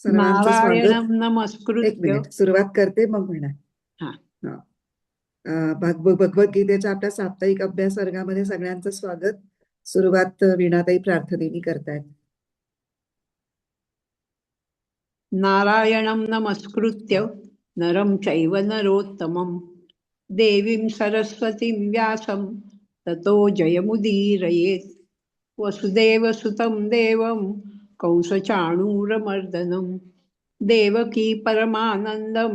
सर्वांचं स्वागत. नारायणं एक नमस्कृत्य. मिनिट, सुरुवात करते मग म्हणा. हा. भगवद्गीतेच्या आपल्या साप्ताहिक अभ्यास वर्गामध्ये सगळ्यांचं स्वागत. सुरुवात वीणाताई प्रार्थनेनी करतायत. नारायणं नमस्कृत्य नरं चैव नरोत्तमं देवीं सरस्वतीं व्यासं ततो जयमुदीरयेत्। वसुदेवसुतं देवं कंसचाणूरमर्दनं देवकी परमानन्दं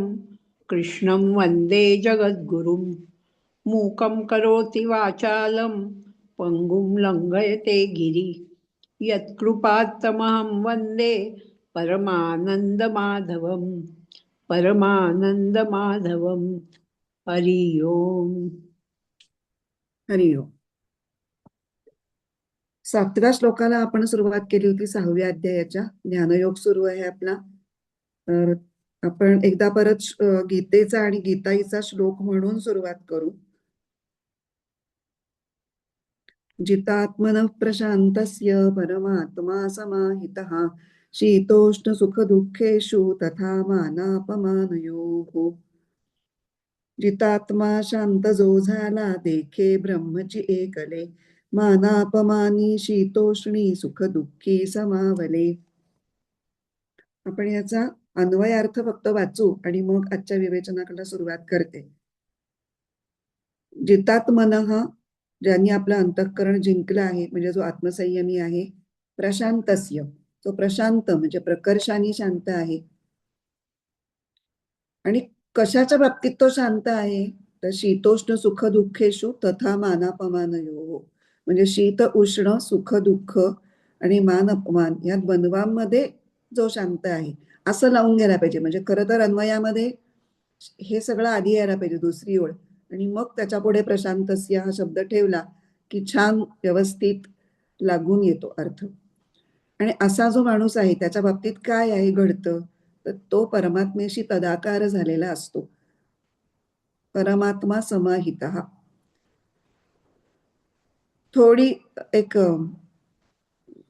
कृष्णं वन्दे जगद्गुरुं। मूकं करोति वाचालं पङ्गुं लङ्घयते गिरि यत्कृपात्तमहं वन्दे परमानन्दमाधवं परमानन्दमाधवं। हरि ओम. हरि ओम. 7व्या श्लोकाला आपण सुरुवात केली होती 6व्या अध्यायाच्या. ज्ञानयोग सुरू आहे आपला. तर आपण एकदा परत गीतेचा आणि गीताईचा श्लोक म्हणून सुरुवात करू. जितात्मनः प्रशान्तस्य परमात्मा समाहितः शीतोष्ण सुख दुःखेषु तथा मानापमानयोः। जितात्मा शांत जो झाला देखे ब्रह्मची एकले मानापमानी शीतोष्णी सुख दुःखी समावले. आपण याचा अन्वयार्थ फक्त वाचू आणि मग आजच्या विवेचनाकडे सुरुवात करते. जितात्मनः, ज्यांनी आपलं अंतःकरण जिंकलं आहे, म्हणजे जो आत्मसंयमी आहे. प्रशांतस्य, तो प्रशांत म्हणजे प्रकर्षाने शांत आहे. आणि कशाच्या बाबतीत तो शांत आहे? तर शीतोष्ण सुख दुःखेषु तथा मानापमानयोः, म्हणजे शीत उष्ण सुख दुःख आणि मान अपमान या द्वंद्वांमध्ये जो शांत आहे असं लावून घ्यायला पाहिजे. म्हणजे खरं तर अन्वयामध्ये हे सगळं आधी यायला पाहिजे, दुसरी ओळ, आणि मग त्याच्या पुढे प्रशांतस्य हा शब्द ठेवला की छान व्यवस्थित लागून येतो अर्थ. आणि असा जो माणूस आहे त्याच्या बाबतीत काय आहे घडतं, तर तो परमात्म्याशी तदाकार झालेला असतो. परमात्मा समाहितः. थोडी एक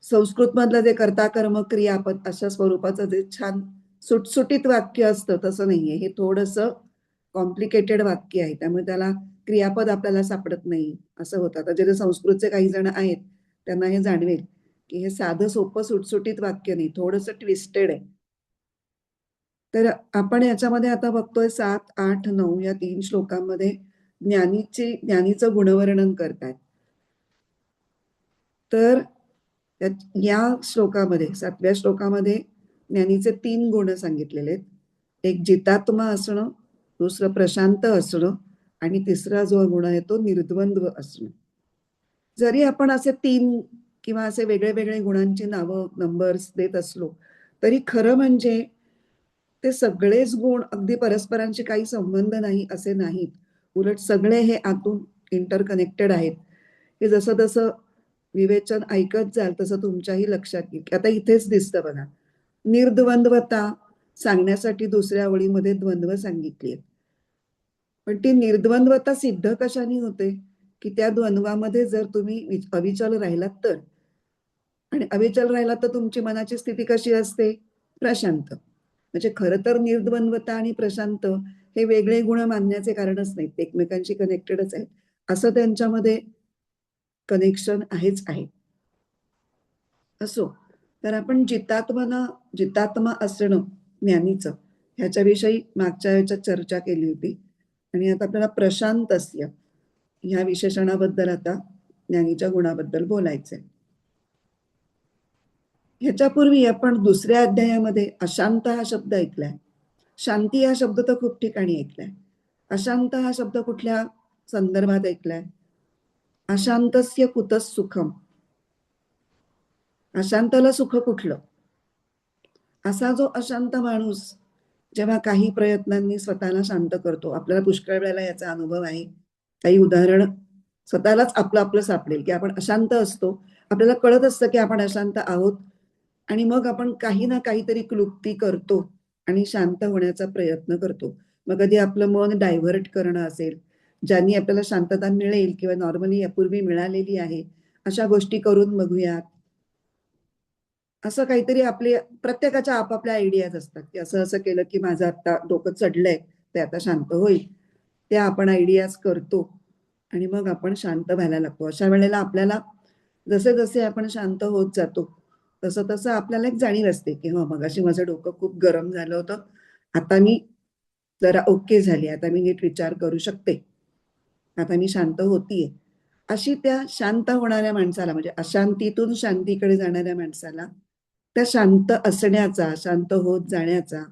संस्कृत मधलं जे कर्ता कर्म क्रियापद अशा स्वरूपाचं जे छान सुटसुटीत वाक्य असतं तसं नाहीये. हे थोडंसं कॉम्प्लिकेटेड वाक्य आहे, त्यामुळे त्याला क्रियापद आपल्याला सापडत नाही असं होतं. आता जे संस्कृतचे काही जण आहेत त्यांना हे जाणवेल की हे साधं सोपं सुटसुटीत वाक्य नाही, थोडंसं ट्विस्टेड आहे. तर आपण याच्यामध्ये आता बघतोय 7, 8, 9 या 3 श्लोकांमध्ये ज्ञानीचं गुणवर्णन करतायत. तर या श्लोकामध्ये 7व्या श्लोकामध्ये ज्ञानीचे 3 गुण सांगितलेले आहेत. एक जितात्मा असणं, दुसरं प्रशांत असणं आणि तिसरा जो गुण आहे तो निर्द्वंद्व असणं. जरी आपण असे 3 किंवा असे वेगळे वेगळे गुणांची नावं नंबर्स देत असलो तरी खरं म्हणजे ते सगळेच गुण अगदी परस्परांशी काही संबंध नाही असे नाहीत. उलट सगळे हे आतून इंटरकनेक्टेड आहेत. हे जसं जसं विवेचन ऐकत जाल तसं तुमच्याही लक्षात येईल. आता इथेच दिसतं बघा, निर्द्वंद्वता सांगण्यासाठी दुसऱ्या ओळीमध्ये द्वंद्व सांगितली. पण ती निर्द्वंद्वता सिद्ध कशाने होते की त्या द्वंद्वामध्ये जर तुम्ही अविचल राहिलात तर, आणि अविचल राहिलात तर तुमची मनाची स्थिती कशी असते? प्रशांत. म्हणजे खरं तर निर्द्वंद्वता आणि प्रशांत हे वेगळे गुण मानण्याचे कारणच नाहीत, एकमेकांशी कनेक्टेडच आहेत. असं त्यांच्यामध्ये कनेक्शन आहेच आहे. असो, तर आपण जितात्मा असणं ज्ञानीचं ह्याच्याविषयी मागच्या वेळेच्या चर्चा केली होती. आणि आता आपल्याला प्रशांतस्य ह्या विशेषणाबद्दल आता ज्ञानीच्या गुणाबद्दल बोलायचंय. ह्याच्यापूर्वी आपण दुसऱ्या अध्यायामध्ये अशांत हा शब्द ऐकलाय. शांती हा शब्द तर खूप ठिकाणी ऐकलाय. अशांत हा शब्द कुठल्या संदर्भात ऐकलाय? अशांतस्य कुतः सुखम. अशांतला सुख कुठलं? असा जो अशांत माणूस जेव्हा काही प्रयत्नांनी स्वतःला शांत करतो, आपल्याला पुष्कळ वेळेला याचा अनुभव आहे. काही उदाहरण स्वतःलाच आपलं सापडेल की आपण अशांत असतो, आपल्याला कळत असतं की आपण अशांत आहोत, आणि मग आपण काही ना काहीतरी क्लुप्ती करतो आणि शांत होण्याचा प्रयत्न करतो. मग कधी आपलं मन डायव्हर्ट करणं असेल, ज्यांनी आपल्याला शांतता मिळेल किंवा नॉर्मली यापूर्वी मिळालेली आहे अशा गोष्टी करून बघूयात. असं काहीतरी आपले प्रत्येकाच्या आपापल्या आयडियाज असतात की असं असं केलं की माझं आता डोकं चढलंय, ते आता शांत होईल. त्या आपण आयडियाज करतो आणि मग आपण शांत व्हायला लागतो. अशा वेळेला आपल्याला जसे जसे आपण शांत होत जातो तसं तसं आपल्याला एक जाणीव असते की हो मगाशी माझं डोकं खूप गरम झालं होतं, आता मी जरा ओके झाली, आता मी नीट विचार करू शकते, आता मी शांत होतीये. अशी त्या शांत होणाऱ्या माणसाला, म्हणजे अशांतीतून शांतीकडे जाणाऱ्या माणसाला त्या शांत असण्याचा, शांत होत जाण्याचा,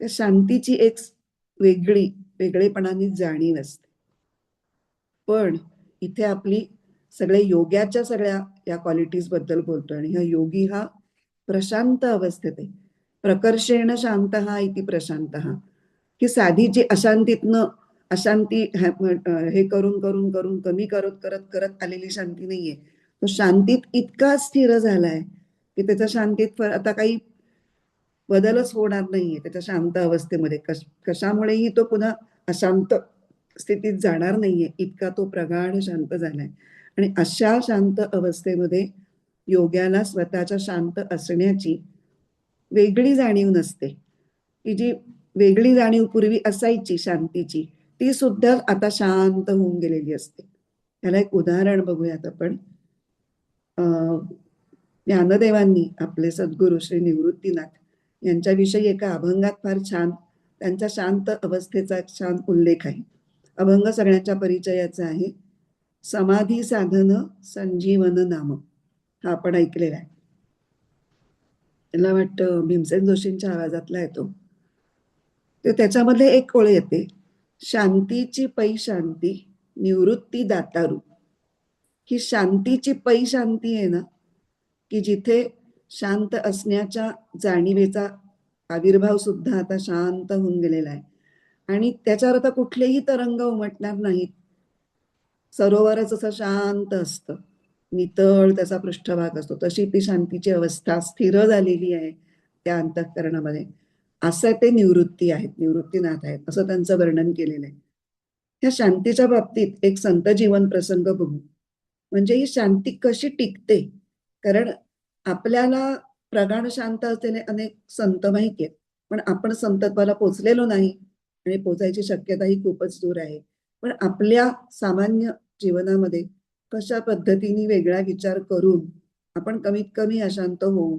त्या शांतीची एक वेगळेपणाने जाणीव असते. पण इथे आपली सगळे योग्याच्या सगळ्या या क्वालिटीज बद्दल बोलतोय आणि हा योगी हा प्रशांत अवस्थेत आहे. प्रकर्षेण शांत हा इति प्रशांत हा, की साधी जी अशांतीतनं अशांती हे करून करून करून कमी करत करत करत आलेली शांती नाहीये. तो शांतीत इतका स्थिर झालाय की त्याच्या शांतीत आता काही बदलच होणार नाहीये. त्याच्या शांत अवस्थेमध्ये कशामुळेही तो पुन्हा अशांत स्थितीत जाणार नाहीये, इतका तो प्रगाढ शांत झालाय. आणि अशा शांत अवस्थेमध्ये योग्याला स्वतःच्या शांत असण्याची वेगळी जाणीव नसते. की जी वेगळी जाणीव पूर्वी असायची शांतीची, ती सुद्धा आता शांत होऊन गेलेली असते. त्याला एक उदाहरण बघूयात आपण. ज्ञानदेवांनी आपले सद्गुरू श्री निवृत्तीनाथ यांच्याविषयी एका अभंगात फार छान त्यांच्या शांत अवस्थेचा छान उल्लेख आहे. अभंग सगळ्यांच्या परिचयाचा आहे. समाधी साधन संजीवन नाम, हा आपण ऐकलेला आहे. मला वाटतं भीमसेन जोशींच्या आवाजातला येतो. तर त्याच्यामध्ये एक ओळ येते, शांतीची पै शांती निवृत्ती दातारू. ही शांतीची पै शांती आहे ना, की जिथे शांत असण्याच्या जाणीवेचा आविर्भाव सुद्धा आता शांत होऊन गेलेला आहे आणि त्याच्यावर आता कुठलेही तरंग उमटणार नाहीत. सरोवरच असं शांत असतं, नितळ त्याचा पृष्ठभाग असतो, तशी ती शांतीची अवस्था स्थिर झालेली आहे त्या अंतःकरणामध्ये. असं ते निवृत्ती आहेत, निवृत्तीनाथ आहेत, असं त्यांचं वर्णन केलेलं आहे. त्या शांतीच्या बाबतीत एक संत जीवन प्रसंग बघू. म्हणजे ही शांती कशी टिकते, कारण आपल्याला प्रगाढ शांत असलेले अनेक संत माहिती आहेत, पण आपण संतत्वाला पोचलेलो नाही आणि पोचायची शक्यता ही खूपच दूर आहे. पण आपल्या सामान्य जीवनामध्ये कशा पद्धतीने वेगळा विचार करून आपण कमीत कमी अशांत होऊ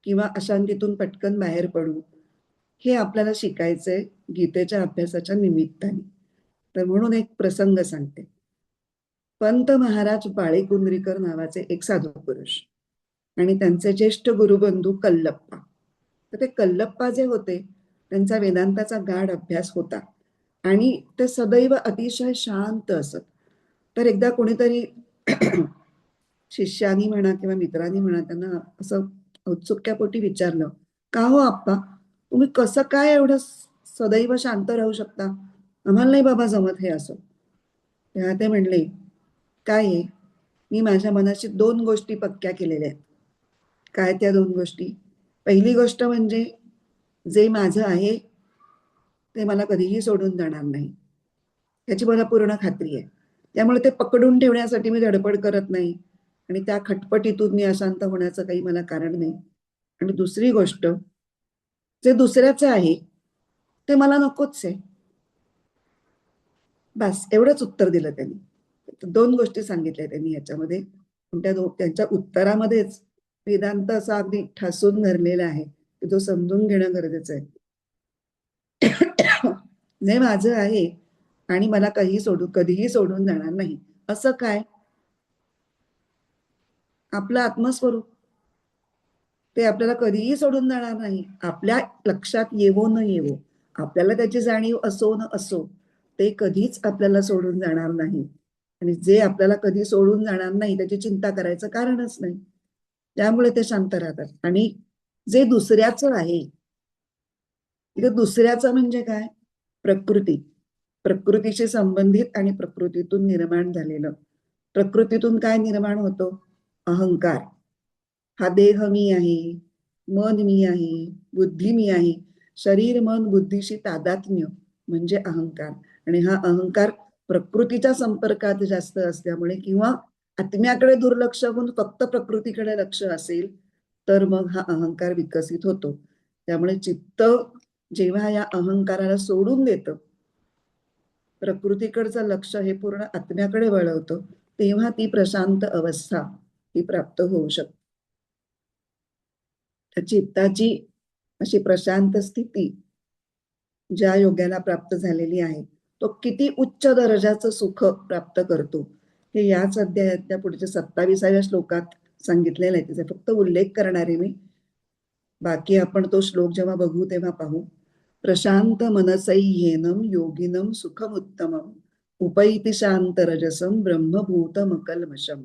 किंवा अशांतीतून पटकन बाहेर पडू, हे आपल्याला शिकायचंय गीतेच्या अभ्यासाच्या निमित्ताने. तर म्हणून एक प्रसंग सांगते. पंत महाराज बाळेकुंद्रीकर नावाचे एक साधू पुरुष आणि त्यांचे ज्येष्ठ गुरुबंधू कल्लप्पा. तर ते कल्लप्पा जे होते त्यांचा वेदांताचा गाढ अभ्यास होता आणि ते सदैव अतिशय शांत असत. तर एकदा कोणीतरी शिष्यानी म्हणा किंवा मित्रांनी म्हणा त्यांना असं औत्सुक्यापोटी विचारलं, का हो आप्पा, तुम्ही कसं काय एवढं सदैव शांत राहू शकता, आम्हाला नाही बाबा जमत हे असं. तेव्हा ते म्हणले, काय आहे, मी माझ्या मनाशी 2 गोष्टी पक्क्या केलेल्या आहेत. काय त्या 2 गोष्टी? पहिली गोष्ट म्हणजे जे माझं आहे ते मला कधीही सोडून जाणार नाही, याची मला पूर्ण खात्री आहे. त्यामुळे ते पकडून ठेवण्यासाठी मी धडपड करत नाही आणि त्या खटपटीतून मी अशांत होण्याचं काही मला कारण नाही. आणि दुसरी गोष्ट, जे दुसऱ्याचं आहे ते मला नकोच आहे. बस एवढंच उत्तर दिलं त्यांनी. 2 गोष्टी सांगितल्या त्यांनी याच्यामध्ये. त्यांच्या उत्तरामध्येच वेदांत असा अगदी ठासून धरलेला आहे की जो समजून घेणं गरजेचं आहे. जे माझं आहे आणि मला कधीही सोडून जाणार नाही, असं काय? आपलं आत्मस्वरूप, ते आपल्याला कधीही सोडून जाणार नाही. आपल्या लक्षात येवो न येवो, आपल्याला त्याची जाणीव असो न असो, ते कधीच आपल्याला सोडून जाणार नाही. आणि जे आपल्याला कधी सोडून जाणार नाही त्याची चिंता करायचं कारणच नाही. त्यामुळे ते शांत राहतात. आणि जे दुसऱ्याचं आहे, इथे दुसऱ्याचं म्हणजे काय? प्रकृती, प्रकृतीशी संबंधित आणि प्रकृतीतून निर्माण झालेलं. प्रकृतीतून काय निर्माण होतो? अहंकार. हा देह मी आहे, मन मी आहे, बुद्धी मी आहे. शरीर मन बुद्धीशी तादात्म्य म्हणजे अहंकार. आणि हा अहंकार प्रकृतीच्या संपर्कात जास्त असल्यामुळे किंवा आत्म्याकडे दुर्लक्ष होऊन फक्त प्रकृतीकडे लक्ष असेल तर मग हा अहंकार विकसित होतो. त्यामुळे चित्त जेव्हा या अहंकाराला सोडून देतं, प्रकृतीकडचं लक्ष हे पूर्ण आत्म्याकडे वळवतं, तेव्हा ती प्रशांत अवस्था ही प्राप्त होऊ शकते. चित्ताची अशी प्रशांत स्थिती ज्या योग्याला प्राप्त झालेली आहे, तो किती उच्च दर्जाचं सुख प्राप्त करतो हे याच अध्यायातल्या पुढच्या 27व्या श्लोकात सांगितलेलं आहे. तिचा फक्त उल्लेख करणार आहे मी. बाकी आपण तो श्लोक जेव्हा बघू तेव्हा पाहू. प्रशांत मनसैह्येनं योगिनं सुखमुत्तमं उपैति शांतरजसं ब्रह्मभूतमकल्मषम्.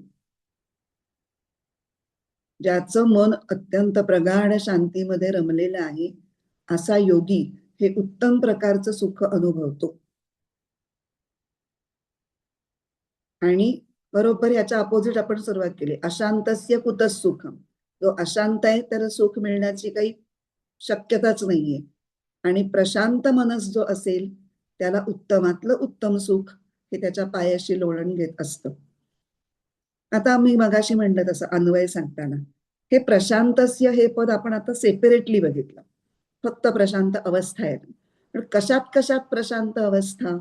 ज्याचं मन अत्यंत प्रगाढ शांतीमध्ये रमलेलं आहे, असा योगी हे उत्तम प्रकारचं सुख अनुभवतो. आणि बरोबर याच्या अपोजिट आपण सुरुवात केली, अशांतस्य कुतः सुखम. जो अशांत आहे त्याला सुख मिळण्याची काही शक्यताच नाहीये. आणि प्रशांत मनस जो असेल त्याला उत्तमातलं उत्तम सुख हे त्याच्या पायाशी लोळण घेत असतं. आता मी मगाशी म्हटलं तसं अन्वय सांगताना हे प्रशांतस्य हे पद आपण आता सेपरेटली बघितलं, फक्त प्रशांत अवस्था आहे. पण कशात प्रशांत अवस्था,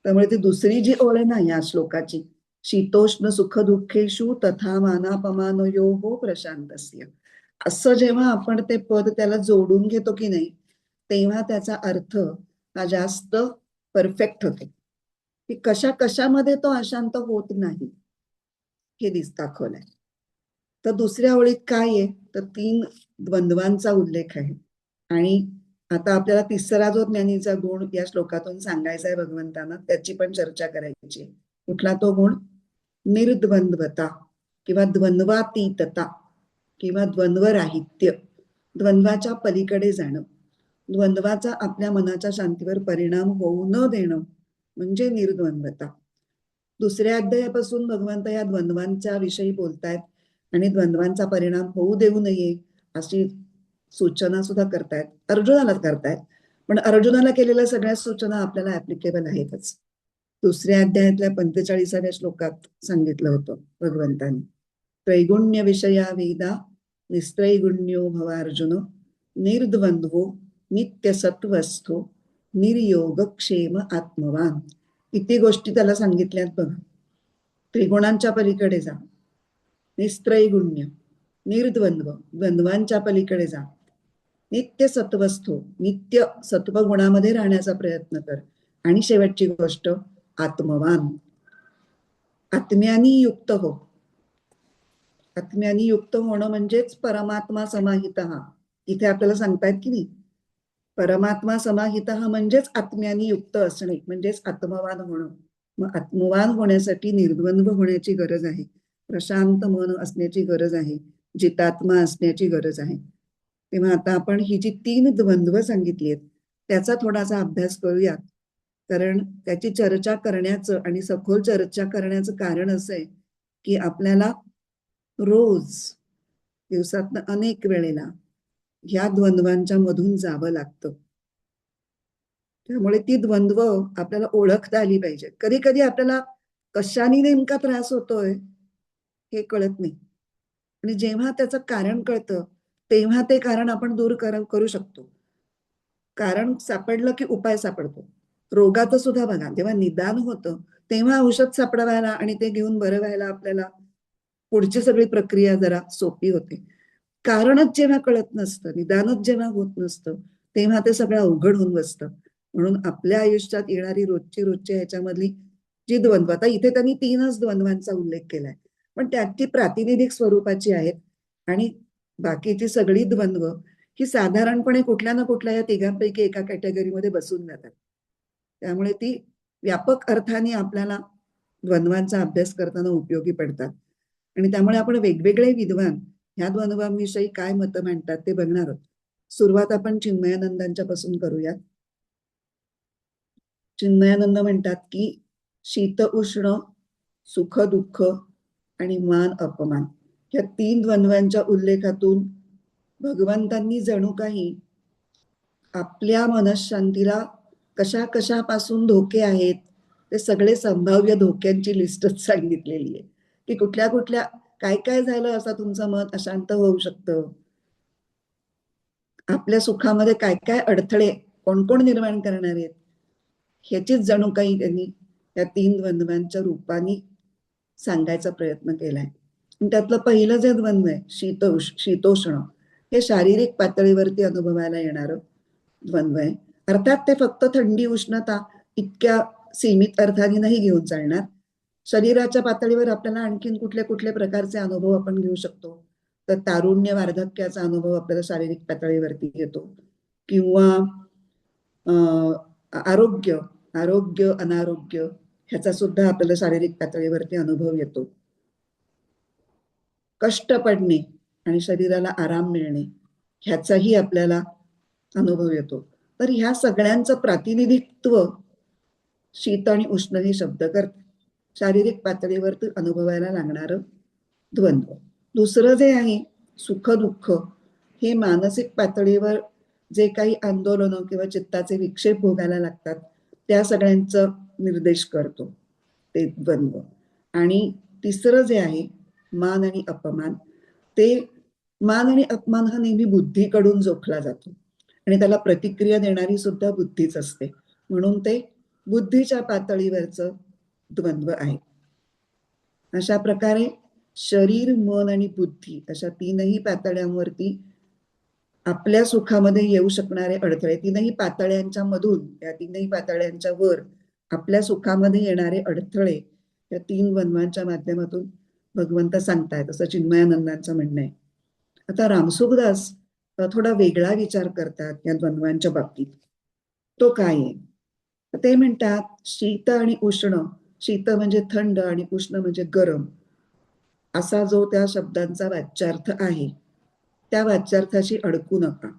त्यामुळे ती दुसरी जी ओळ आहे ना या श्लोकाची, शीतोष्ण सुख दुःखेषु तथा मानापमानयोः प्रशांतस्य, असं जेव्हा आपण ते पद त्याला जोडून घेतो की नाही, तेव्हा त्याचा अर्थ हा जास्त परफेक्ट होतो. की कशामध्ये तो अशांत होत नाही हे दाखवलंय. तर दुसऱ्या ओळीत काय आहे, तर 3 द्वंद्वांचा उल्लेख आहे. आणि आता आपल्याला तिसरा जो ज्ञानीचा गुण या श्लोकातून सांगायचा आहे भगवंतांना, त्याची पण चर्चा करायची. कुठला तो गुण? निर्द्वंद्वता किंवा द्वंद्वातीतता किंवा द्वंद्वराहित्य, द्वंद्वाच्या पलीकडे जाणं, द्वंद्वाचा आपल्या मनाच्या शांतीवर परिणाम होऊ न देणं म्हणजे निर्द्वंद्वता. दुसऱ्या अध्यायापासून भगवंत या द्वंद्वांच्या विषयी बोलतायत आणि द्वंद्वांचा परिणाम होऊ देऊ नये अशी सूचना सुद्धा करतायत, अर्जुनाला करतायत. पण अर्जुनाला केलेल्या सगळ्या सूचना आपल्याला ऍप्लिकेबल आहेतच. दुसऱ्या अध्यायातल्या 45व्या श्लोकात सांगितलं होतं भगवंतांनी, त्रैगुण्य विषया वेदा निस्त्रैगुण्यो भवार्जुन निर्द्वंद्वो नित्यसत्वस्थो निर्योगक्षेम आत्मवान. किती गोष्टी त्याला सांगितल्यात बघा. त्रिगुणांच्या पलीकडे जा, निस्त्रैगुण्य, निर्द्वंद्व, द्वंद्वांच्या पलीकडे जा, नित्य सत्वस्थो, नित्य सत्वगुणामध्ये राहण्याचा प्रयत्न कर, आणि शेवटची गोष्ट आत्मवान, आत्म्यानी युक्त हो. आत्म्यानी युक्त होणं म्हणजेच परमात्मा समाहित. इथे आपल्याला सांगतायत की नाही, परमात्मा समाहित म्हणजेच आत्म्यानी युक्त असणे, म्हणजेच आत्मवान होणं. मग आत्मवान होण्यासाठी निर्द्वंद्व होण्याची गरज आहे, प्रशांत मन असण्याची गरज आहे, जितात्मा असण्याची गरज आहे. तेव्हा आता आपण ही जी 3 द्वंद्व सांगितली आहेत त्याचा थोडासा अभ्यास करूयात. कारण त्याची चर्चा करण्याचं आणि सखोल चर्चा करण्याचं कारण असं आहे की आपल्याला रोज दिवसातनं अनेक वेळेला ह्या द्वंद्वांच्या मधून जावं लागतं. त्यामुळे ती द्वंद्व आपल्याला ओळखता आली पाहिजे. कधी कधी आपल्याला कशाने नेमका त्रास होतोय हे कळत नाही, आणि जेव्हा त्याचं कारण कळतं तेव्हा ते कारण आपण दूर करू शकतो. कारण सापडलं की उपाय सापडतो. रोगाचं सुद्धा बघा, जेव्हा निदान होतं तेव्हा औषध सापडवायला आणि ते घेऊन बरं व्हायला आपल्याला पुढची सगळी प्रक्रिया जरा सोपी होते. कारणच जेव्हा कळत नसतं, निदानच जेव्हा होत नसतं, तेव्हा ते सगळं अवघड होऊन बसतं. म्हणून आपल्या आयुष्यात येणारी रोजच्या ह्याच्यामधली जी द्वंद्व, आता इथे त्यांनी 3च द्वंद्वांचा उल्लेख केलाय, पण त्याची प्रातिनिधिक स्वरूपाची आहेत. आणि बाकीची सगळी द्वंद्व ही साधारणपणे कुठल्या ना कुठल्या या तिघांपैकी एका कॅटेगरीमध्ये बसून जातात. त्यामुळे ती व्यापक अर्थाने आपल्याला द्वंद्वांचा अभ्यास करताना उपयोगी पडतात. आणि त्यामुळे आपण वेगवेगळे विद्वान ह्या द्वंद्वांविषयी काय मतं मांडतात ते बघणार आहोत. सुरुवात आपण चिन्मयानंदांच्या पासून करूयात. चिन्मयानंद म्हणतात की शीत उष्ण, सुख दुःख आणि मान अपमान या 3 द्वंद्वांच्या उल्लेखातून भगवंतांनी जणू काही आपल्या मनःशांतीला कशापासून धोके आहेत ते सगळे संभाव्य धोक्यांची लिस्टच सांगितलेली आहे, की कुठल्या काय काय झालं असं तुमचं मन अशांत होऊ शकतं? आपल्या सुखामध्ये काय काय अडथळे कोण कोण निर्माण करणार आहेत, ह्याचीच जणू काही त्यांनी त्या 3 द्वंद्वांच्या रूपाने सांगायचा प्रयत्न केलाय. त्यातलं पहिलं जे द्वंद्व आहे शीतोष्ण, हे शारीरिक पातळीवरती अनुभवायला येणारं द्वंद्व आहे. अर्थात ते फक्त थंडी उष्णता इतक्या सीमित अर्थाने नाही घेऊन चालणार. शरीराच्या पातळीवर आपल्याला आणखीन कुठले कुठले प्रकारचे अनुभव आपण घेऊ शकतो. तर तारुण्य वार्धक्याचा अनुभव आपल्याला शारीरिक पातळीवरती येतो, किंवा आरोग्य आरोग्य अनारोग्य ह्याचा सुद्धा आपल्याला शारीरिक पातळीवरती अनुभव येतो. कष्ट पडणे आणि शरीराला आराम मिळणे ह्याचाही आपल्याला अनुभव येतो. तर ह्या सगळ्यांचं प्रातिनिधित्व शीत आणि उष्ण हे शब्द करतात. शारीरिक पातळीवरती अनुभवायला लागणारं द्वंद्व. दुसरं जे आहे सुख दुःख, हे मानसिक पातळीवर जे काही आंदोलनं किंवा चित्ताचे विक्षेप भोगायला लागतात त्या सगळ्यांचं निर्देश करतो ते द्वंद्व. आणि तिसरं जे आहे मान आणि अपमान, ते मान आणि अपमान हा नेहमी बुद्धीकडून जोखला जातो आणि त्याला प्रतिक्रिया देणारी सुद्धा बुद्धीच असते, म्हणून ते बुद्धीच्या पातळीवरचं द्वंद्व आहे. अशा प्रकारे शरीर, मन आणि बुद्धी अशा 3ही पातळ्यांवरती आपल्या सुखामध्ये येऊ शकणारे अडथळे, 3ही पातळ्यांच्या मधून, या 3ही पातळ्यांच्या वर आपल्या सुखामध्ये येणारे अडथळे या 3 द्वंद्वांच्या माध्यमातून भगवंत सांगतायत, असं चिन्मयानंदांचं म्हणणं आहे. आता रामसुखदास थोडा वेगळा विचार करतात या द्वंद्वांच्या बाबतीत. तो काय आहे? ते म्हणतात शीत आणि उष्ण, शीत म्हणजे थंड आणि उष्ण म्हणजे गरम, असा जो त्या शब्दांचा वाच्यार्थ आहे त्या वाच्यार्थाशी अडकू नका.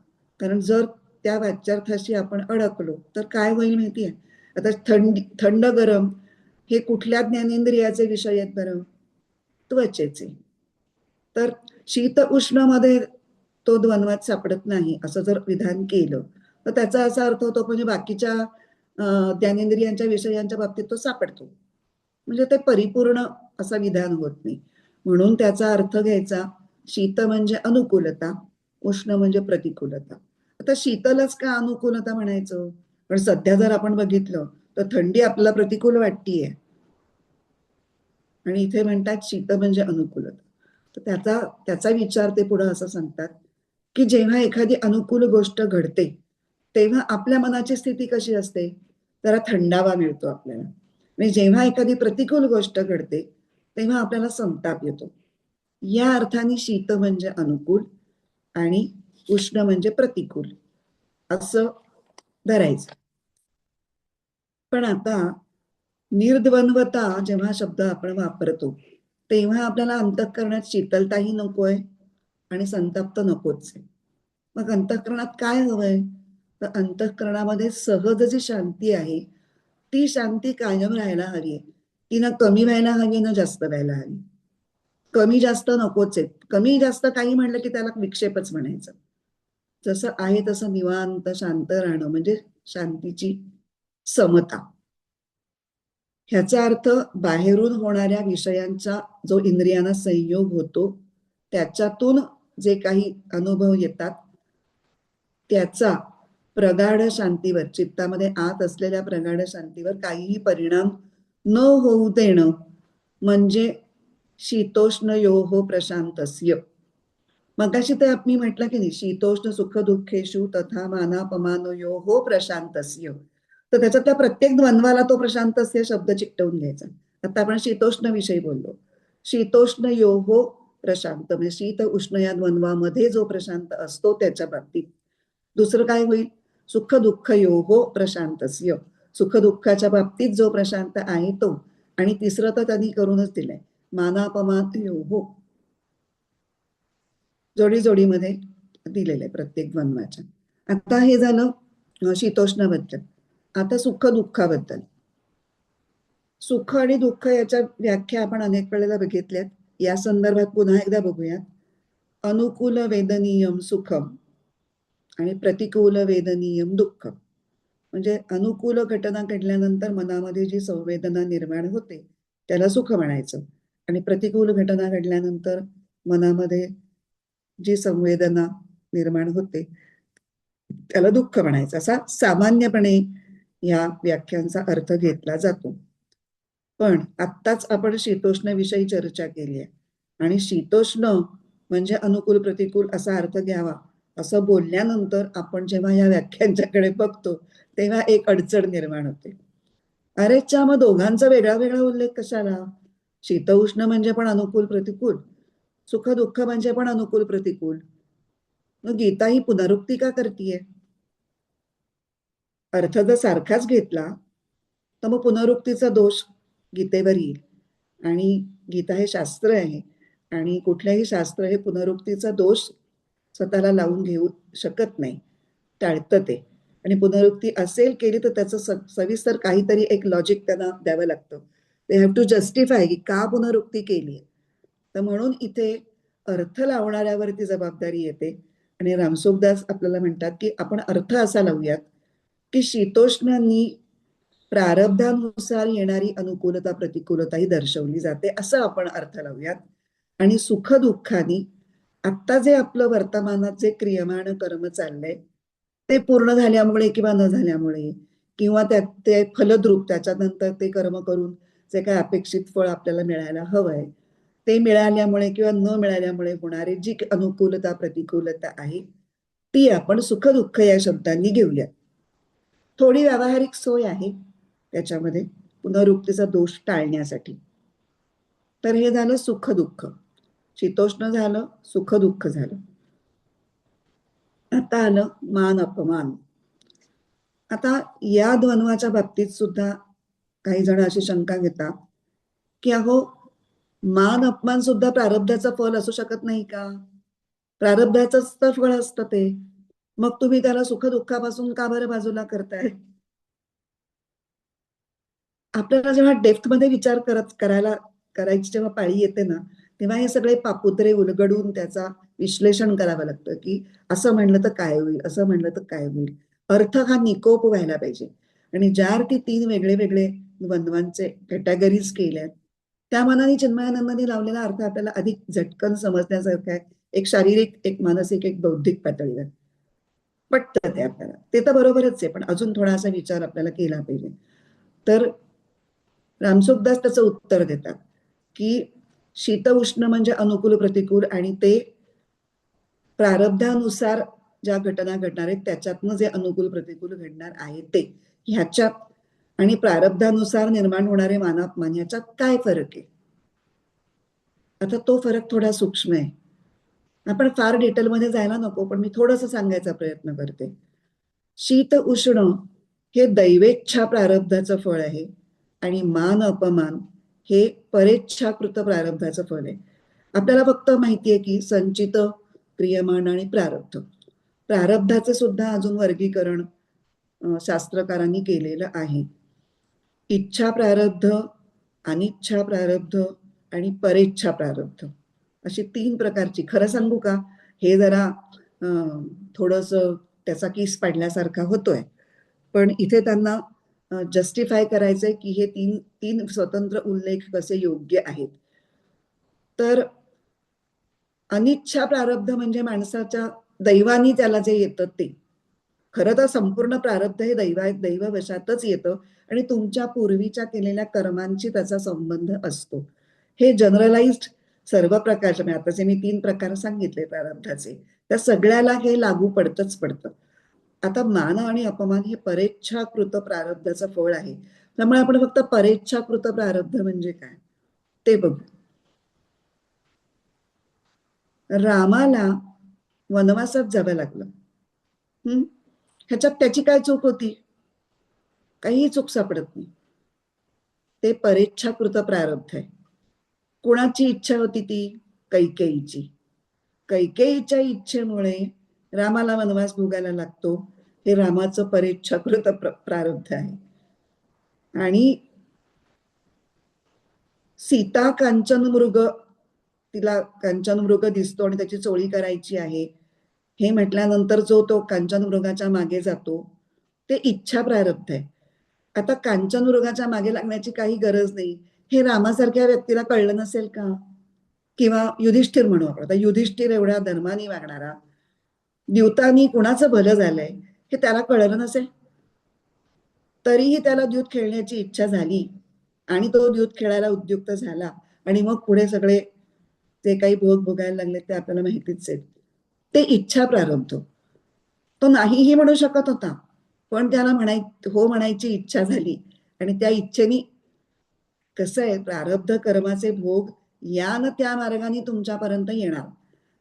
कारण जर त्या वाच्यार्थाशी आपण अडकलो तर काय होईल माहितीये? आता थंड गरम हे कुठल्या ज्ञानेंद्रियाचे विषय आहेत बरं? त्वचेचे. तर शीत उष्ण मध्ये तो द्वंद्वात सापडत नाही असं जर विधान केलं तर त्याचा असा अर्थ होतो म्हणजे बाकीच्या ज्ञानेंद्रियांच्या विषयांच्या बाबतीत तो सापडतो, म्हणजे ते परिपूर्ण असं विधान होत नाही. म्हणून त्याचा अर्थ घ्यायचा शीत म्हणजे अनुकूलता, उष्ण म्हणजे प्रतिकूलता. आता शीतलच का अनुकूलता म्हणायचं? पण सध्या जर आपण बघितलं तर थंडी आपल्याला प्रतिकूल वाटतीये आणि इथे म्हणतात शीत म्हणजे अनुकूलता. तर त्याचा विचार ते पुढे असं सांगतात की जेव्हा एखादी अनुकूल गोष्ट घडते तेव्हा आपल्या मनाची स्थिती कशी असते? जरा थंडावा मिळतो आपल्याला. आणि जेव्हा एखादी प्रतिकूल गोष्ट घडते तेव्हा आपल्याला संताप येतो. या अर्थाने शीत म्हणजे अनुकूल आणि उष्ण म्हणजे प्रतिकूल असं धरायचं. पण आता निर्द्वंद्वता जेव्हा शब्द आपण वापरतो तेव्हा आपल्याला अंतःकरणात शीतलताही नकोय आणि संताप तर नकोच आहे. मग अंतःकरणात काय हवंय? तर अंतःकरणामध्ये सहज जी शांती आहे ती शांती कायम राहायला हवी. ती ना कमी व्हायला हवी ना जास्त व्हायला हवी. कमी जास्त नकोच आहे. कमी जास्त काही म्हणलं की त्याला विक्षेपच म्हणायचं. जसं आहे तसं निवांत शांत राहणं म्हणजे शांतीची समता. ह्याचा अर्थ बाहेरून होणाऱ्या विषयांचा जो इंद्रियांना संयोग होतो त्याच्यातून जे काही अनुभव येतात त्याचा प्रगाढ शांतीवर, चित्तामध्ये आत असलेल्या प्रगाढ शांतीवर काहीही परिणाम न होऊ देणं म्हणजे शीतोष्णयोः प्रशांतस्य. मगाशी ते मी म्हटलं की नाही शीतोष्ण सुख दुःखेषु तथा मानापमानयोः प्रशांतस्य, तर त्याच्यातल्या प्रत्येक द्वंद्वाला तो प्रशांतस्य शब्द चिकटवून घ्यायचा. आता आपण शीतोष्ण विषयी बोललो. शीतोष्णयोः प्रशांत म्हणजे शीत उष्ण या द्वंद्वामध्ये जो प्रशांत असतो त्याच्या बाबतीत. दुसरं काय होईल? सुख दुःखयोः प्रशांतस्य, सुख दुःखाच्या बाबतीत जो प्रशांत आहे तो. आणि तिसरं तर त्यांनी करूनच दिलंय मानापमानयोः, जोडी जोडीमध्ये दिलेलं आहे प्रत्येक द्वंद्वाच्या. आता हे झालं शीतोष्णाबद्दल. आता सुख दुःखाबद्दल. सुख आणि दुःख याच्या व्याख्या आपण अनेक वेळेला बघितल्यात. या संदर्भात पुन्हा एकदा बघूयात. अनुकूल वेदनीयम सुखम आणि प्रतिकूल वेदनीयम दुःख. म्हणजे अनुकूल घटना घडल्यानंतर मनामध्ये जी संवेदना निर्माण होते त्याला सुख म्हणायचं आणि प्रतिकूल घटना घडल्यानंतर मनामध्ये जी संवेदना निर्माण होते त्याला दुःख म्हणायचं, असा सामान्यपणे या व्याख्यांचा अर्थ घेतला जातो. पण आत्ताच आपण शीतोष्ण विषयी चर्चा केली आहे आणि शीतोष्ण म्हणजे अनुकूल प्रतिकूल असा अर्थ घ्यावा असं बोलल्यानंतर आपण जेव्हा या व्याख्यांच्याकडे बघतो तेव्हा एक अडचण निर्माण होते. अरे च्या, मग दोघांचा वेगळा वेगळा उल्लेख कशाला? शीत उष्ण म्हणजे पण अनुकूल प्रतिकूल, सुख दुःख म्हणजे पण अनुकूल प्रतिकूल, मग गीता ही पुनरुक्ती का करतीये? अर्थ जर सारखाच घेतला तर मग पुनरुक्तीचा दोष गीतेवर येईल. आणि गीता हे शास्त्र आहे आणि कुठल्याही शास्त्र हे पुनरुक्तीचा दोष स्वतःला लावून घेऊ शकत नाही, टाळतं ते. आणि पुनरुक्ती असेल केली तर त्याचं सविस्तर काहीतरी एक लॉजिक त्यांना द्यावं लागतं. दे हॅव टू जस्टिफाय की का पुनरुक्ती केली. तर म्हणून इथे अर्थ लावणाऱ्यावरती जबाबदारी येते. आणि रामसुखदास आपल्याला म्हणतात की आपण अर्थ असा लावूयात की शीतोष्णांनी प्रारब्धानुसार येणारी अनुकूलता प्रतिकूलता ही दर्शवली जाते असं आपण अर्थ लावूयात. आणि सुख दुःखानी आत्ता जे आपलं वर्तमानात जे क्रियमाण कर्म चाललंय ते पूर्ण झाल्यामुळे किंवा न झाल्यामुळे किंवा ते फलद्रूप त्याच्यानंतर ते कर्म करून जे काय अपेक्षित फळ आपल्याला मिळायला हवंय ते मिळाल्यामुळे किंवा न मिळाल्यामुळे होणारी जी अनुकूलता प्रतिकूलता आहे ती आपण सुख दुःख या शब्दांनी घेऊया. थोडी व्यावहारिक सोय आहे त्याच्यामध्ये पुनरुक्तीचा दोष टाळण्यासाठी. तर हे झालं सुख दुःख, शीतोष्ण झालं, सुख दुःख झालं. आता आलं मान अपमान. आता या द्वंद्वाच्या बाबतीत सुद्धा काही जण अशी शंका घेतात की अहो मान अपमान सुद्धा प्रारब्धाचं फल असू शकत नाही का? प्रारब्धाचंच तर फळ असतं ते, मग तुम्ही त्याला सुख दुःखापासून का बरं बाजूला करताय? आपल्याला जेव्हा डेप्थ मध्ये विचार करायची जेव्हा पाळी येते ना तेव्हा हे सगळे पापुत्रे उलगडून त्याचा विश्लेषण करावं लागतं की असं म्हणलं तर काय होईल, असं म्हणलं तर काय होईल. अर्थ हा निकोप व्हायला पाहिजे. आणि ज्या अर्थी 3 वेगळे वेगळे द्वंद्वांचे कॅटेगरीज केल्या त्या मनाने चिन्मयानंदांनी लावलेला अर्थ आपल्याला अधिक झटकन समजण्यासारखा आहे. एक शारीरिक, एक मानसिक, एक बौद्धिक पातळीवर पटतं ते आपल्याला. ते तर बरोबरच आहे पण अजून थोडासा विचार आपल्याला केला पाहिजे. तर रामसुखदास त्याचं उत्तर देतात की शीत उष्ण म्हणजे अनुकूल प्रतिकूल आणि ते प्रारब्धानुसार ज्या घटना घडणार आहेत त्याच्यातनं जे अनुकूल प्रतिकूल घडणार आहे ते ह्याच्यात आणि प्रारब्धानुसार निर्माण होणारे मानापमान ह्याच्यात काय फरक आहे. आता तो फरक थोडा सूक्ष्म आहे. आपण फार डिटेलमध्ये जायला नको पण मी थोडंसं सांगायचा प्रयत्न करते. शीत उष्ण हे दैवेच्छा प्रारब्धाचं फळ आहे आणि मान अपमान हे परेच्छाकृत प्रारब्धाचं फळ आहे. आपल्याला फक्त माहितीये की संचित, क्रियमाण आणि प्रारब्ध. प्रारब्धाचे सुद्धा अजून वर्गीकरण शास्त्रकारांनी केलेलं आहे. इच्छा प्रारब्ध, अनिच्छा प्रारब्ध आणि परेच्छा प्रारब्ध अशी 3 प्रकारची. खरं सांगू का हे जरा थोडंसं त्याचा किस पाडल्यासारखा होतोय पण इथे त्यांना जस्टिफाय करायचंय की हे 3 स्वतंत्र उल्लेख कसे योग्य आहेत. तर अनिच्छा प्रारब्ध म्हणजे माणसाच्या दैवानी त्याला जे येतं ते. खरं तर संपूर्ण प्रारब्ध हे दैववशातच येतं आणि तुमच्या पूर्वीच्या केलेल्या कर्मांची त्याचा संबंध असतो. हे जनरलाइज्ड सर्व प्रकारचे म्हणजे आताचे मी 3 प्रकार सांगितले प्रारब्धाचे त्या सगळ्याला हे लागू पडतच पडतं. आता मान आणि अपमान हे परेच्छाकृत प्रारब्धाचं फळ आहे. त्यामुळे आपण फक्त परेच्छाकृत प्रारब्ध म्हणजे काय ते बघू. रामाला वनवासात जावं लागलं. ह्याच्यात त्याची काय चूक होती? काहीही चूक सापडत नाही. ते परेच्छाकृत प्रारब्ध आहे. कोणाची इच्छा होती ती? कैकेयीची. कैकेयीच्या इच्छेमुळे रामाला वनवास भोगायला लागतो. हे रामाचं परेच्छाकृत प्रारब्ध आहे. आणि सीता कांचन मृग, तिला कांचन मृग दिसतो आणि त्याची चोळी करायची आहे हे म्हटल्यानंतर जो तो कांचन मृगाच्या मागे जातो ते इच्छा प्रारब्ध आहे. आता कांचन मृगाच्या मागे लागण्याची काही गरज नाही. हे रामासारख्या व्यक्तीला कळलं नसेल का? किंवा युधिष्ठिर म्हणू आपण, आता युधिष्ठिर एवढ्या धर्माने वागणारा, द्यूतानी कुणाचं भलं झालंय हे त्याला कळलं नसेल, तरीही त्याला द्यूत खेळण्याची इच्छा झाली आणि तो द्यूत खेळायला उद्युक्त झाला आणि मग पुढे सगळे जे काही भोग भोगायला लागले ते आपल्याला माहितीच आहे. ते इच्छा प्रारब्ध. तो नाहीही म्हणू शकत होता, पण त्याला हो म्हणायची इच्छा झाली आणि त्या इच्छेनी कसं आहे, प्रारब्ध कर्माचे भोग या न त्या मार्गाने तुमच्यापर्यंत येणार.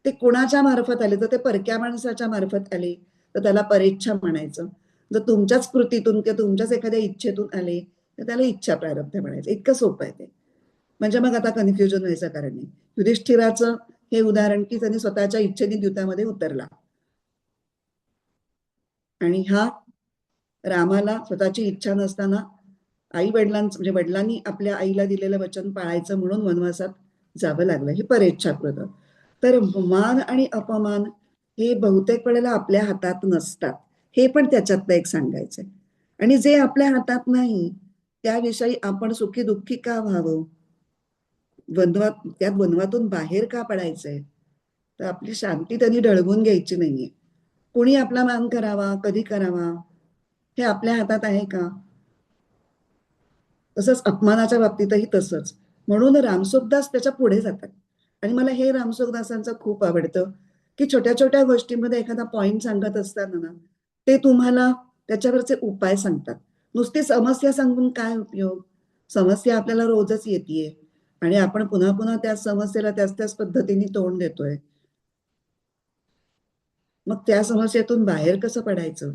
ते कोणाच्या मार्फत आले, तर ते परक्या माणसाच्या मार्फत आले तर त्याला परेच्छा म्हणायचं. जर तुमच्याच कृतीतून किंवा तुमच्याच एखाद्या इच्छेतून आले तर त्याला इच्छा प्रारब्ध म्हणायचं. इतकं सोपं आहे ते. म्हणजे मग आता कन्फ्युजन व्हायचं कारण नाही. युधिष्ठिराचं हे उदाहरण की त्यांनी स्वतःच्या इच्छेने द्यूतामध्ये उतरला आणि हा रामाला स्वतःची इच्छा नसताना आई वडिलांचं म्हणजे वडिलांनी आपल्या आईला दिलेलं वचन पाळायचं म्हणून वनवासात जावं लागलं. हे परेच्छाकृत. तर मान आणि अपमान हे बहुतेक वेळेला आपल्या हातात नसतात, हे पण त्याच्यातलं एक सांगायचंय. आणि जे आपल्या हातात नाही त्याविषयी आपण सुखी दुःखी का व्हावं, त्यात वनवातून बाहेर का पडायचंय, तर आपली शांती त्यांनी डळगून घ्यायची नाहीये. कोणी आपला मान करावा, कधी करावा, हे आपल्या हातात आहे का? तसंच अपमानाच्या बाबतीतही तसंच. म्हणून रामसुखदास त्याच्या पुढे जातात. आणि मला हे रामसुखदासांचं खूप आवडतं की छोट्या छोट्या गोष्टींमध्ये एखादा पॉइंट सांगत असताना ना, ते तुम्हाला त्याच्यावरचे उपाय सांगतात. नुसती समस्या सांगून काय उपयोग? समस्या आपल्याला रोजच येते आणि आपण पुन्हा पुन्हा त्या समस्येला त्याच त्याच पद्धतीने तोंड देतोय. मग त्या समस्येतून बाहेर कसं पडायचं,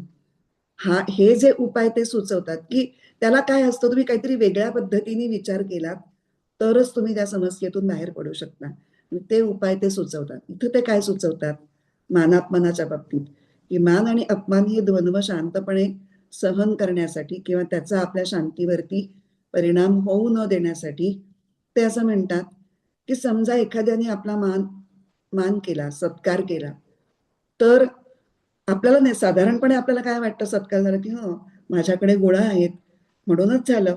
हे जे उपाय ते सुचवतात की त्याला काय असतं, तुम्ही काहीतरी वेगळ्या पद्धतीने विचार केलात तरच तुम्ही त्या समस्येतून बाहेर पडू शकता. ते उपाय ते सुचवतात. इथं ते काय सुचवतात मानापमानाच्या बाबतीत, की मान आणि अपमान हे द्वंद्व शांतपणे सहन करण्यासाठी किंवा त्याचा आपल्या शांतीवरती परिणाम होऊ न देण्यासाठी ते असं म्हणतात की समजा एखाद्याने आपला मान मान केला, सत्कार केला, तर आपल्याला नाही, साधारणपणे आपल्याला काय वाटतं सत्कार झाला की हो माझ्याकडे गुण आहेत म्हणूनच झालं,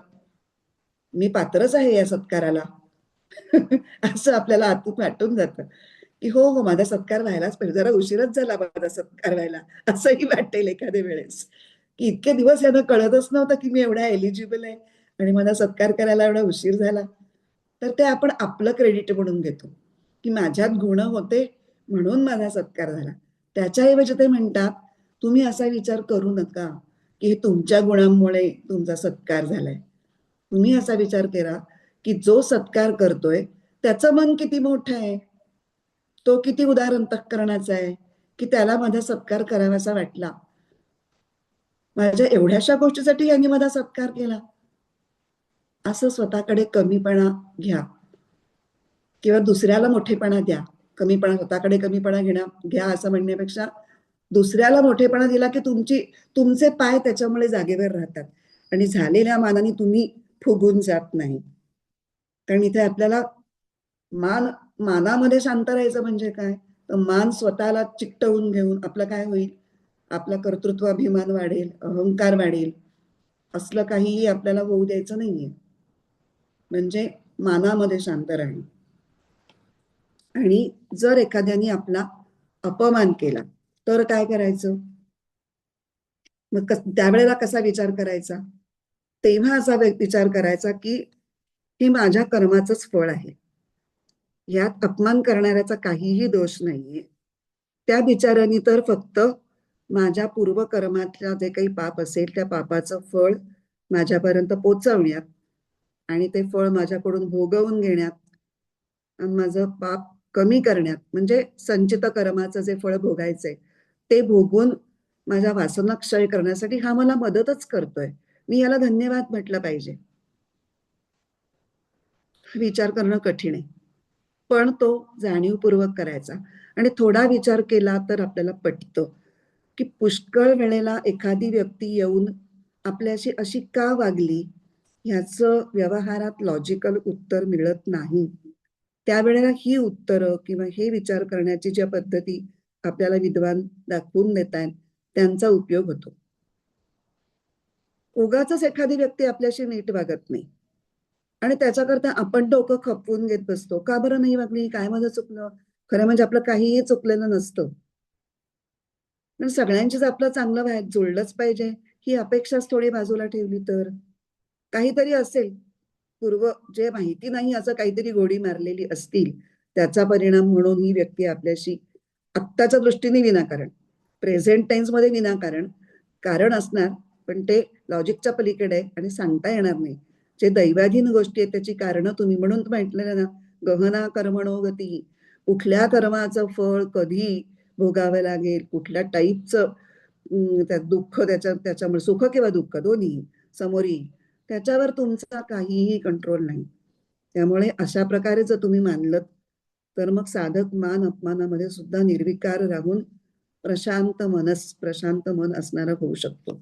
मी पात्रच आहे या सत्काराला. असं आपल्याला आतून वाटून जातं की हो हो माझा सत्कार व्हायलाच पाहिजे, जरा उशीरच झाला माझा सत्कार व्हायला असंही वाटेल एखाद्या वेळेस, की इतके दिवस यांना कळतच नव्हतं की मी एवढा एलिजिबल आहे आणि माझा सत्कार करायला एवढा उशीर झाला. तर ते आपण आपलं क्रेडिट म्हणून घेतो की माझ्यात गुण होते म्हणून माझा सत्कार झाला. त्याच्याऐवजी ते म्हणतात तुम्ही असा विचार करू नका की हे तुमच्या गुणांमुळे तुमचा सत्कार झालाय. तुम्ही असा विचार करा की जो सत्कार करतोय त्याचं मन किती मोठं आहे, तो किती उदार अंतःकरणाचा आहे की त्याला माझा सत्कार करावासा वाटला. माझ्या एवढ्याशा गोष्टीसाठी यांनी माझा सत्कार केला. असं स्वतःकडे कमीपणा घ्या किंवा दुसऱ्याला मोठेपणा द्या. कमीपणा स्वतःकडे कमीपणा घ्या असं म्हणण्यापेक्षा दुसऱ्याला मोठेपणा दिला की तुमचे पाय त्याच्यामुळे जागेवर राहतात आणि झालेल्या मानाने तुम्ही फुगून जात नाही. कारण इथे आपल्याला मानामध्ये शांत राहायचं म्हणजे काय, तर मान स्वतःला चिकटवून घेऊन आपलं काय होईल, आपला कर्तृत्व अभिमान वाढेल, अहंकार वाढेल. असलं काहीही आपल्याला होऊ द्यायचं नाहीये. म्हणजे मानामध्ये शांत राहणे. आणि जर एखाद्याने आपला अपमान केला तर काय करायचं, मग त्यावेळेला कसा विचार करायचा, तेव्हा असा विचार करायचा की हे माझ्या कर्माचंच फळ आहे, यात अपमान करणाऱ्याचा काहीही दोष नाहीये. त्या बिचाऱ्याने तर फक्त माझ्या पूर्वकर्मातल्या जे काही पाप असेल त्या पापाचं फळ माझ्यापर्यंत पोचवण्यात आणि ते फळ माझ्याकडून भोगवून घेण्यात आणि माझं पाप कमी करण्यात, म्हणजे संचित कर्माचं जे फळ भोगायचंय ते भोगून माझ्या वासना क्षय करण्यासाठी हा मला मदतच करतोय, मी याला धन्यवाद म्हटलं पाहिजे. विचार करणं कठीण आहे पण तो जाणीवपूर्वक करायचा. आणि थोडा विचार केला तर आपल्याला पटतं की पुष्कळ वेळेला एखादी व्यक्ती येऊन आपल्याशी अशी का वागली ह्याचं व्यवहारात लॉजिकल उत्तर मिळत नाही. त्यावेळेला ही उत्तरं किंवा हे विचार करण्याची ज्या पद्धती आपल्याला विद्वान दाखवून देत आहेत त्यांचा उपयोग होतो. उगाचच एखादी व्यक्ती आपल्याशी नीट वागत नाही, आणि त्याच्याकरता आपण डोकं खपवून घेत बसतो. का बरं नाही वागली, काय माझं चुकलं? खरं म्हणजे आपलं काहीही चुकलेलं नसतं. पण सगळ्यांचीच आपलं चांगलं जुळलंच पाहिजे ही अपेक्षाच थोडी बाजूला ठेवली तर काहीतरी असेल पूर्व जे माहिती नाही असं काहीतरी गोडी मारलेली असतील त्याचा परिणाम म्हणून ही व्यक्ती आपल्याशी आत्ताच्या दृष्टीने विनाकारण प्रेझेंट टेन्स मध्ये विनाकारण कारण असणार पण ते लॉजिकच्या पलीकडे आहे आणि सांगता येणार नाही. जे दैवाधीन गोष्टी आहेत त्याची कारणं तुम्ही म्हणून म्हटलेलं ना गहना कर्मणो गती कुठल्या कर्माचं फळ कधी भोगावं लागेल कुठल्या टाईपचं त्यात दुःख त्याच्यामुळे सुख किंवा दुःख दोन्ही समोर येईल त्याच्यावर तुमचा काहीही कंट्रोल नाही. त्यामुळे अशा प्रकारे जर तुम्ही मानलं तर मग साधक मान अपमानामध्ये सुद्धा निर्विकार राहून प्रशांत मन असणारा होऊ शकतो.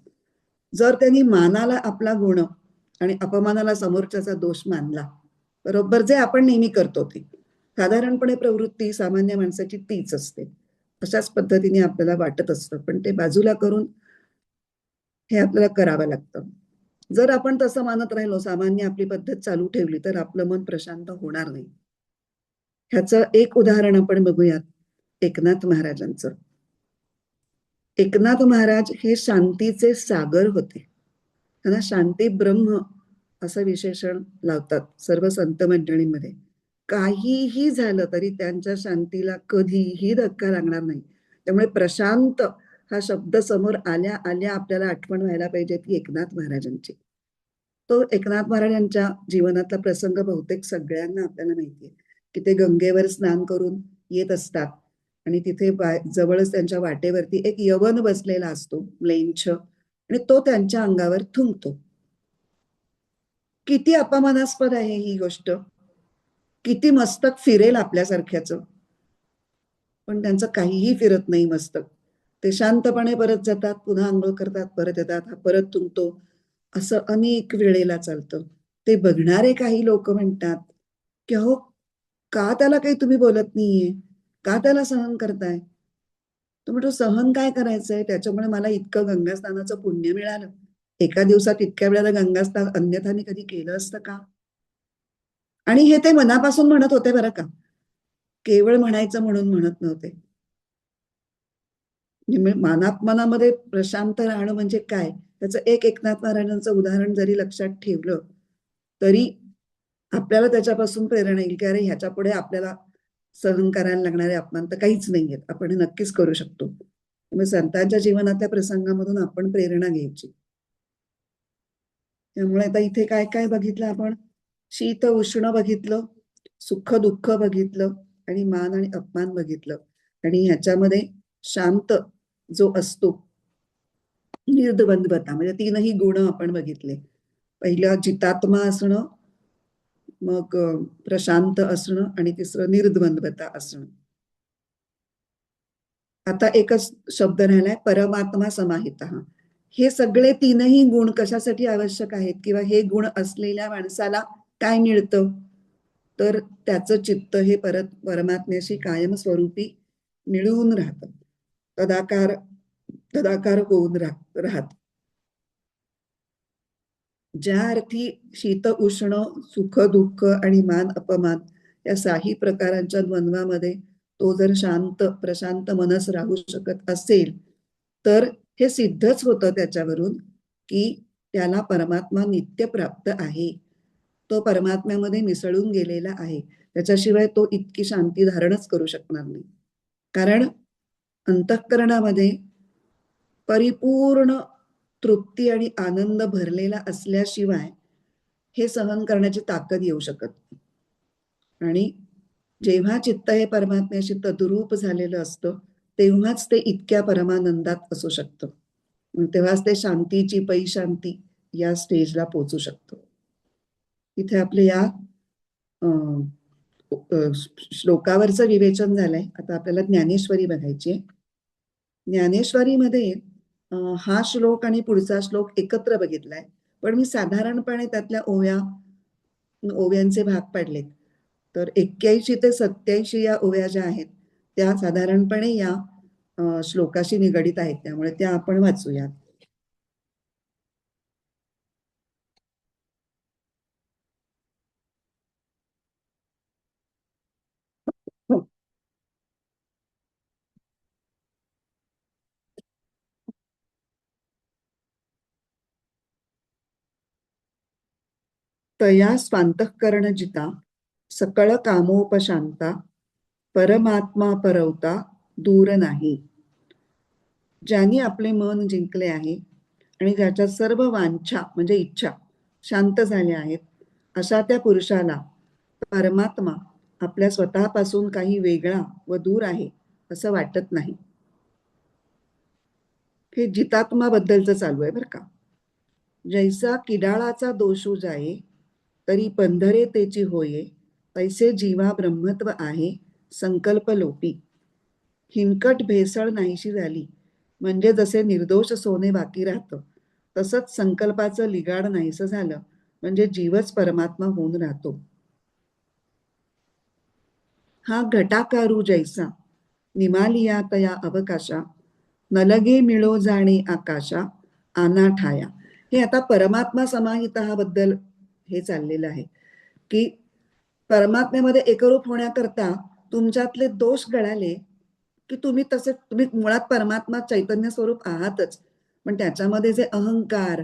जर त्यांनी मानाला आपला गुण आणि अपमानाला समोरच्याचा दोष मानला बरोबर जे आपण नेहमी करतो ते साधारणपणे प्रवृत्ती सामान्य माणसाची तीच असते. अशाच पद्धतीने आपल्याला वाटत असतं पण ते बाजूला करून हे आपल्याला करावं लागतं. जर आपण तसं मानत राहिलो सामान्य आपली पद्धत चालू ठेवली तर आपलं मन प्रशांत होणार नाही. ह्याचं एक उदाहरण आपण बघूयात एकनाथ महाराजांचं. एकनाथ महाराज हे शांतीचे सागर होते. त्यांना शांती ब्रह्म असं विशेषण लावतात सर्व संत मंडळींमध्ये. काहीही झालं तरी त्यांच्या शांतीला कधीही धक्का लागणार नाही. त्यामुळे प्रशांत हा शब्द समोर आल्या आल्या आपल्याला आठवण व्हायला पाहिजे ती एकनाथ महाराजांची. तो एकनाथ महाराजांच्या जीवनातला प्रसंग बहुतेक सगळ्यांना आपल्याला माहितीये की ते गंगेवर स्नान करून येत असतात आणि तिथे जवळच त्यांच्या वाटेवरती एक यवन बसलेला असतो म्लेंछ आणि तो त्यांच्या अंगावर थुंकतो. किती अपमानास्पद आहे ही गोष्ट. किती मस्तक फिरेल आपल्यासारख्याचं पण त्यांचं काहीही फिरत नाही मस्तक. ते शांतपणे परत जातात पुन्हा आंघोळ करतात परत येतात परत तुंकतो असं अनेक वेळेला चालतं. ते बघणारे काही लोक म्हणतात की अहो का त्याला काही तुम्ही बोलत नाहीये का त्याला सहन करताय. तो म्हणतो सहन काय करायचंय त्याच्यामुळे मला इतकं गंगास्नानाचं पुण्य मिळालं. एका दिवसात इतक्या वेळेला गंगास्नान अन्यथा मी कधी केलं असतं का. आणि हे ते मनापासून म्हणत होते बरं का केवळ म्हणायचं म्हणून म्हणत नव्हते. मानापमानामध्ये प्रशांत राहणं म्हणजे काय त्याचं एक एकनाथ महाराजांचं उदाहरण जरी लक्षात ठेवलं तरी आपल्याला त्याच्यापासून प्रेरणा येईल की अरे ह्याच्या पुढे आपल्याला सहन करायला लागणारे अपमान तर काहीच नाहीयेत आपण हे नक्कीच करू शकतो. त्यामुळे संतांच्या जीवनातल्या प्रसंगामधून आपण प्रेरणा घ्यायची. त्यामुळे आता इथे काय काय बघितलं आपण शीत उष्ण बघितलं सुख दुःख बघितलं आणि मान आणि अपमान बघितलं आणि ह्याच्यामध्ये शांत जो असतो निर्द्वंद्वता म्हणजे तीनही गुण आपण बघितले. पहिलं जितात्मा असणं मग प्रशांत असणं आणि तिसरं निर्द्वंद्वता असणं. आता एकच शब्द राहिलाय परमात्मा समाहित. हे सगळे तीनही गुण कशासाठी आवश्यक आहेत किंवा हे गुण असलेल्या माणसाला काय मिळतं तर त्याचं चित्त हे परत परमात्म्याशी कायम स्वरूपी मिळून राहतं तदाकार तदाकार होऊन राहत. ज्या अर्थी शीत उष्ण सुख दुःख आणि मान अपमान या साही प्रकारांच्या द्वंद्वामध्ये तो जर शांत प्रशांत मनस राहू शकत असेल तर हे सिद्धच होतं त्याच्यावरून की त्याला परमात्मा नित्य प्राप्त आहे. तो परमात्म्यामध्ये मिसळून गेलेला आहे त्याच्याशिवाय तो इतकी शांती धारणच करू शकणार नाही. कारण अंतःकरणामध्ये परिपूर्ण तृप्ती आणि आनंद भरलेला असल्याशिवाय हे सहन करण्याची ताकद येऊ शकत नाही. आणि जेव्हा चित्त हे परमात्म्याशी तद्रूप झालेलं असतं तेव्हाच ते इतक्या परमानंदात असू शकतं तेव्हाच ते शांतीची पै शांती या स्टेजला पोहोचू शकतं. इथे आपले या श्लोकावरचं विवेचन झालंय. आता आपल्याला ज्ञानेश्वरी बघायची. ज्ञानेश्वरीमध्ये हा श्लोक आणि पुढचा श्लोक एकत्र बघितलाय पण मी साधारणपणे त्यातल्या ओव्यांचे भाग पाडलेत. तर 81 ते 87 या ओव्या ज्या आहेत त्या साधारणपणे या श्लोकाशी निगडित आहेत त्यामुळे त्या आपण वाचूया. तया स्वांतःकरण जिता सकळ कामोपशांता परमात्मा परवता दूर नाही. ज्यांनी आपले मन जिंकले आहे आणि ज्याच्या सर्व वांछा म्हणजे इच्छा शांत झाल्या आहेत, अशा त्या पुरुषाला परमात्मा आपल्या स्वतःपासून काही वेगळा व दूर आहे असं वाटत नाही. हे जितात्मा बद्दलचं चालू आहे बरं का. जैसा किडाळाचा दोषू जाये तरी पंधरे तेची होये, तैसे जीवा ब्रह्मत्व आहे संकल्प लोपी. हिनकट भेसळ नाहीशी झाली म्हणजे जसे निर्दोष सोने बाकी राहतं, तसंच संकल्पाचं लिगाड नाहीसं झालं म्हणजे जीवच परमात्मा होऊन राहतो. हा घटाकारू जैसा निमालिया तया अवकाशा नलगे मिळो जाणे आकाशा आनाठाया. हे आता परमात्मा समाहिता बद्दल हे चाललेलं आहे की परमात्म्यामध्ये एकरूप होण्याकरता तुमच्यातले दोष गळाले की तुम्ही मुळात परमात्मा चैतन्य स्वरूप आहातच, पण त्याच्यामध्ये जे अहंकार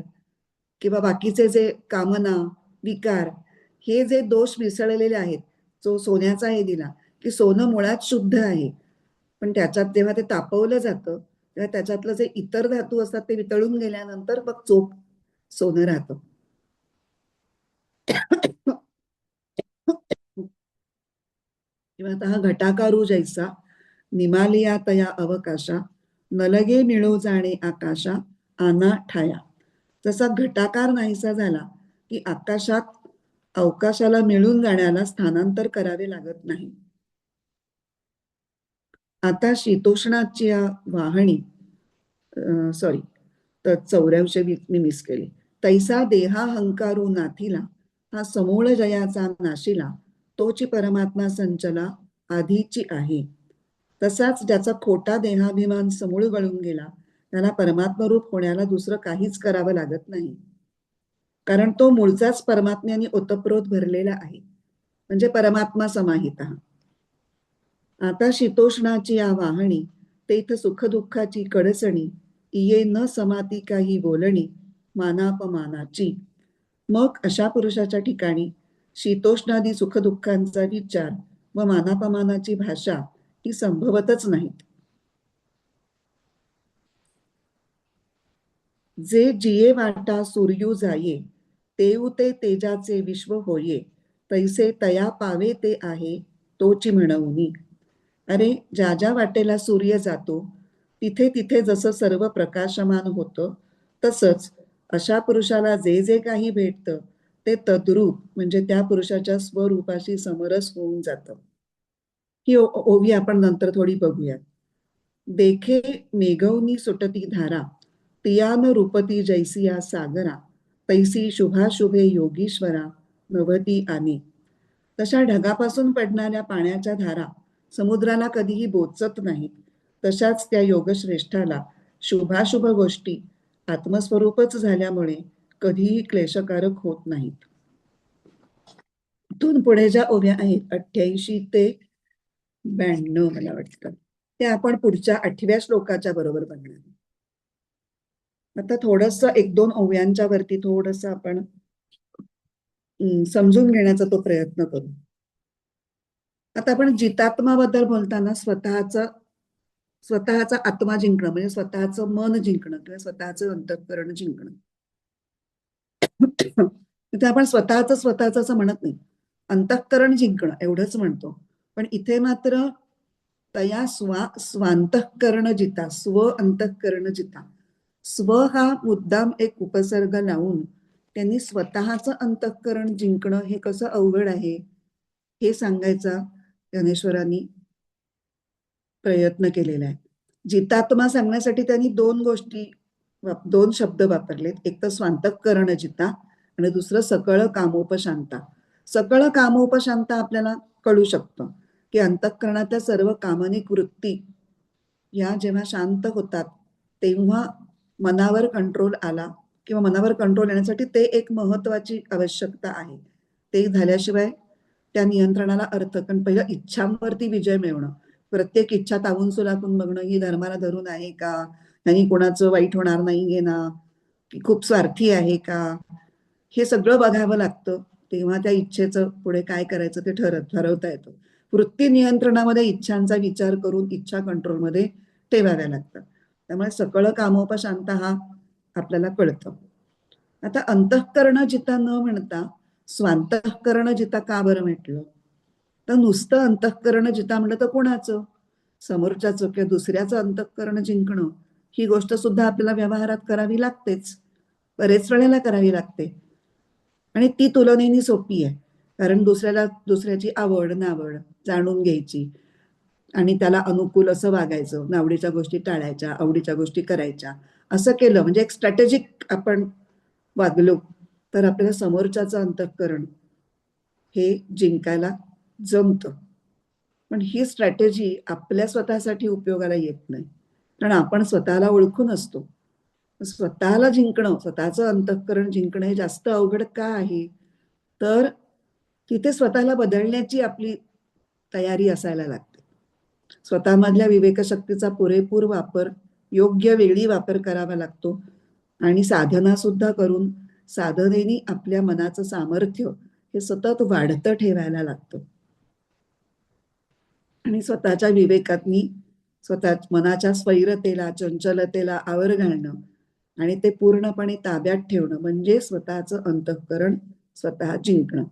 किंवा बाकीचे जे कामना विकार हे जे दोष मिसळलेले आहेत, जो सोन्याचा हे दिला की सोनं मुळात शुद्ध आहे, पण त्याच्यात जेव्हा ते तापवलं जातं तेव्हा त्याच्यातलं जे इतर धातू असतात ते वितळून गेल्यानंतर मग चोख सोनं राहतं. किंवा आता हा घटाकारू जैसा निमालिया तया अवकाशा नलगे मिळो जाणे आकाशा आना ठाया. जसा घटाकार नाहीसा झाला की आकाशात अवकाशाला मिळून जाण्याला स्थानांतर करावे लागत नाही. आता शीतोष्णाची वाहणी सॉरी तर 84 मी मिस केली. तैसा देहा हंकारू नाथीला हा समूळ जयाचा नाशिला तोची परमात्मा संचला आधीची आहे. तसाच ज्याचा खोटा देहाभिमान समूळ गळून गेला त्याला परमात्मरूप होण्याला दुसरं काहीच करावं लागत नाही, कारण तो मूळचाच परमात्म्याने ओतप्रोत भरलेला आहे, म्हणजे परमात्मा समाहिता. आता शीतोष्णाची या वाहणी तेथ सुखदुःखाची कडसणी इये न समाती काही बोलणी मानापमानाची. मग अशा पुरुषाच्या ठिकाणी शीतोष्णादी सुखदुःखांचा विचार व मानापमानाची भाषा ही संभवतच नाहीत. जे जिये वाटा सूर्यू जाये तेऊ ते तेजाचे विश्व होये, तैसे तया पावे ते आहे तोची म्हणवनी. अरे ज्या ज्या वाटेला सूर्य जातो तिथे तिथे जसं सर्व प्रकाशमान होतं, तसंच अशा पुरुषाला जे जे काही भेटतं ते तद्रूप म्हणजे त्या पुरुषाच्या स्वरूपाशी समरस होऊन जातं. ही ओवी आपण नंतर थोडी बघूयात. देखे मेघवनी सुटती धारा तियान रूपती जैसिया सागरा तैसी शुभाशुभे योगीश्वरा नवती आने. तशा ढगापासून पडणाऱ्या पाण्याच्या धारा समुद्राला कधीही बोचत नाहीत, तशाच त्या योगश्रेष्ठाला शुभाशुभ गोष्टी आत्मस्वरूपच झाल्यामुळे कधीही क्लेशकारक होत नाहीत. इथून पुढे ज्या ओव्या आहेत 88 ते 92 मला वाटतं, ते आपण पुढच्या 8व्या श्लोकाच्या बरोबर बघणार. आता थोडस 1-2 ओव्यांच्या वरती थोडस आपण समजून घेण्याचा तो प्रयत्न करू. आता आपण जितात्माबद्दल बोलताना स्वतःचा आत्मा जिंकणं म्हणजे स्वतःचं मन जिंकणं किंवा स्वतःचं अंतःकरण जिंकणं. इथे आपण स्वतःच असं म्हणत नाही, अंतःकरण जिंकणं एवढंच म्हणतो. पण इथे मात्र तया स्वांतःकरण जिता, स्व अंतःकरण जिता. स्व हा मुद्दाम एक उपसर्ग लावून त्यांनी स्वतःचं अंतःकरण जिंकणं हे कसं अवघड आहे हे सांगायचा ज्ञानेश्वरांनी प्रयत्न केलेला आहे. जितात्मा सांगण्यासाठी त्यांनी दोन शब्द वापरलेत. एक तर स्वांतःकरण जिता आणि दुसरं सकळ कामोपशांता. सकळ कामोपशांता आपल्याला कळू शकतं की अंतःकरणातल्या सर्व कामनिक वृत्ती या जेव्हा शांत होतात तेव्हा मनावर कंट्रोल आला किंवा मनावर कंट्रोल येण्यासाठी ते एक महत्वाची आवश्यकता आहे. ते झाल्याशिवाय त्या नियंत्रणाला अर्थ, कारण पहिलं इच्छांवरती विजय मिळवणं, प्रत्येक इच्छा तावून सुलाखून बघणं, ही धर्माला धरून आहे का, त्यांनी कोणाचं वाईट होणार नाहीये ना, की खूप स्वार्थी आहे का, हे सगळं बघावं लागतं. तेव्हा त्या इच्छेचं पुढे काय करायचं ते ठरवता येतं. वृत्ती नियंत्रणामध्ये इच्छांचा विचार करून इच्छा कंट्रोलमध्ये ठेवाव्या लागतात. त्यामुळे सकळ कामोपशांत हा आपल्याला कळतं. आता अंतःकरण जिता न म्हणता स्वांतःकरण जिता का बरं म्हटलं? तर नुसतं अंतःकरण जिता म्हणलं तर कोणाचं? समोरच्याचं किंवा दुसऱ्याचं अंतःकरण जिंकणं ही गोष्ट सुद्धा आपल्याला व्यवहारात करावी लागतेच, बरेच वेळेला करावी लागते. आणि ती तुलनेने सोपी आहे, कारण दुसऱ्याची आवड नावड जाणून घ्यायची आणि त्याला अनुकूल असं वागायचं, नावडीच्या गोष्टी टाळायच्या, आवडीच्या गोष्टी करायच्या. असं केलं म्हणजे एक स्ट्रॅटेजिक आपण वागलो तर आपल्याला समोरच्याचं अंतःकरण हे जिंकायला जमतं. पण ही स्ट्रॅटेजी आपल्या स्वतःसाठी उपयोगाला येत नाही, कारण आपण स्वतःला ओळखून असतो. स्वतःला जिंकणं, स्वतःचं अंतःकरण जिंकणं हे जास्त अवघड का आहे? तर तिथे स्वतःला बदलण्याची आपली तयारी असायला लागते. स्वतःमधल्या विवेकशक्तीचा पुरेपूर वापर, योग्य वेळी वापर करावा लागतो आणि साधना सुद्धा करून साधनेने आपल्या मनाचं सामर्थ्य हे सतत वाढतं ठेवायला लागतं. आणि स्वतःच्या विवेकातनी स्वतः मनाच्या स्वैरतेला, चंचलतेला आवर घालणं आणि ते पूर्णपणे ताब्यात ठेवणं म्हणजे स्वतःचं अंतःकरण स्वतः जिंकणं.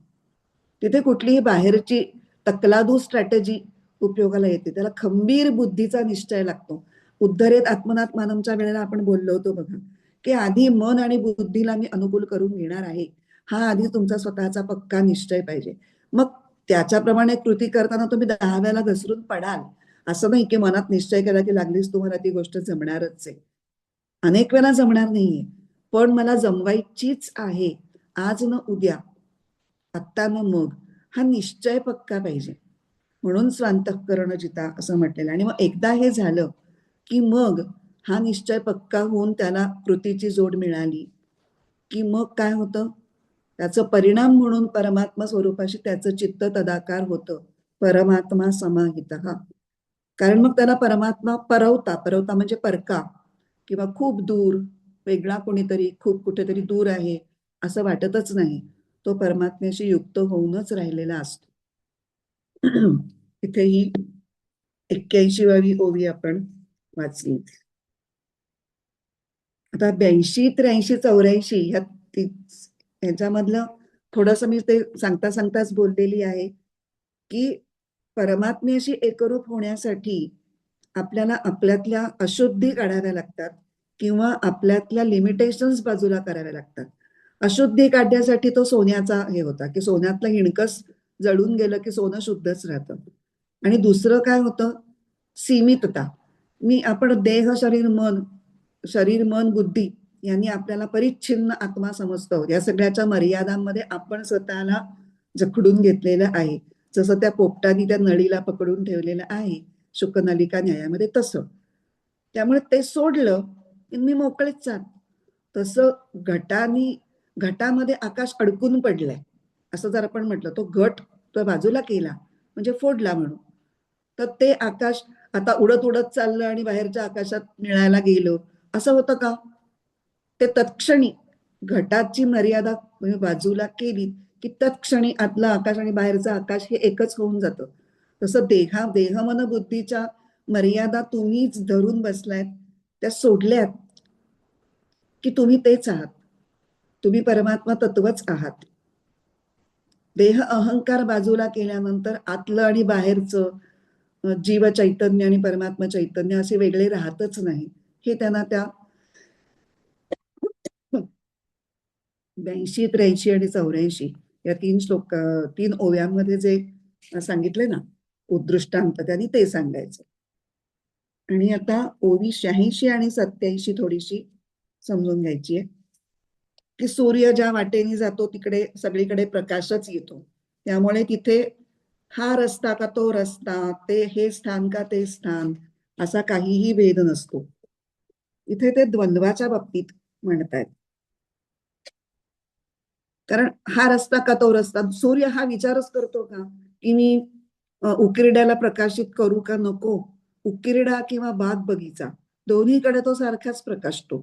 तिथे कुठलीही बाहेरची तकलादू स्ट्रॅटेजी उपयोगाला येते. त्याला खंबीर बुद्धीचा निश्चय लागतो. उद्धरेत आत्मनात्मानमच्या वेळेला आपण बोललो होतो बघा, की आधी मन आणि बुद्धीला मी अनुकूल करून घेणार आहे. हा आधी तुमचा स्वतःचा पक्का निश्चय पाहिजे. मग त्याच्याप्रमाणे कृती करताना तुम्ही 10 वेळेला घसरून पडाल. असं नाही की मनात निश्चय केला की लागलीच तुम्हाला ती गोष्ट जमणारच आहे. अनेक वेळा जमणार नाहीये, पण मला जमवायचीच आहे. आज न उद्या, आत्ता न मग, हा निश्चय पक्का पाहिजे. म्हणून स्वांतःकरण जिता असं म्हटलेलं. आणि मग एकदा हे झालं की मग हा निश्चय पक्का होऊन त्याला कृतीची जोड मिळाली की मग काय होतं, त्याचं परिणाम म्हणून परमात्मा स्वरूपाशी त्याचं चित्त तदाकार होतं. परमात्मा समाहित हा, कारण मग त्याला परमात्मा परवता म्हणजे परका किंवा खूप दूर वेगळा कोणीतरी खूप कुठेतरी दूर आहे असं वाटतच नाही. तो परमात्म्याशी युक्त होऊनच राहिलेला असतो. इथे ही 81वी ओवी आपण वाचली. आता 82, 83, 84 ह्याच्यामधलं थोडंसं मी ते सांगताच बोललेली आहे की परमात्म्याशी एकरूप होण्यासाठी आपल्याला आपल्यातल्या अशुद्धी काढाव्या लागतात किंवा आपल्यातल्या लिमिटेशन्स बाजूला कराव्या लागतात. अशुद्धी काढण्यासाठी तो सोन्याचा हे होता की सोन्यातलं हिणकस जळून गेलं की सोनं शुद्धच राहतं. आणि दुसरं काय होतं, सीमितता. आपण देह शरीर मन बुद्धी यांनी आपल्याला परिच्छिन्न आत्मा समजतो. या सगळ्याच्या मर्यादांमध्ये आपण स्वतःला जखडून घेतलेलं आहे. जसं त्या पोपटाने त्या नळीला पकडून ठेवलेलं आहे शुकनलिका न्यायामध्ये तसं. त्यामुळे ते सोडलं की मी मोकळेच जात. तसं घटामध्ये आकाश अडकून पडलंय असं जर आपण म्हटलं, तो घट तो बाजूला केला म्हणजे फोडला म्हणून, तर ते आकाश आता उडत उडत चाललं आणि बाहेरच्या आकाशात मिळायला गेलं असं होतं का? ते तत्क्षणी घटाची मर्यादा बाजूला केली की तत्क्षणी आतलं आकाश आणि बाहेरचं आकाश हे एकच होऊन जातं. तसं देह मन बुद्धीच्या मर्यादा तुम्हीच धरून बसलायत, त्या सोडल्यात की तुम्ही तेच आहात. तुम्ही परमात्मा तत्वच आहात. देह अहंकार बाजूला केल्यानंतर आतलं आणि बाहेरचं जीव चैतन्य आणि परमात्मा चैतन्य असे वेगळे राहतच नाही. हे त्यांना त्या 82, 83 आणि 84 या 3 ओव्यांमध्ये जे सांगितले ना उद्दृष्टांत, त्यांनी ते सांगायचं. आणि आता ओवी 86 आणि 87 थोडीशी समजून घ्यायची आहे की सूर्य ज्या वाटेने जातो तिकडे सगळीकडे प्रकाशच येतो. त्यामुळे तिथे हा रस्ता का तो रस्ता, हे स्थान का ते स्थान असा काहीही भेद नसतो. इथे ते द्वंद्वाच्या बाबतीत म्हणतायत. कारण हा रस्ता का तो रस्ता, सूर्य हा विचारच करतो का की मी उकिरड्याला प्रकाशित करू का नको? उकिरडा किंवा बाग बगीचा दोन्हीकडे तो सारखाच प्रकाशतो.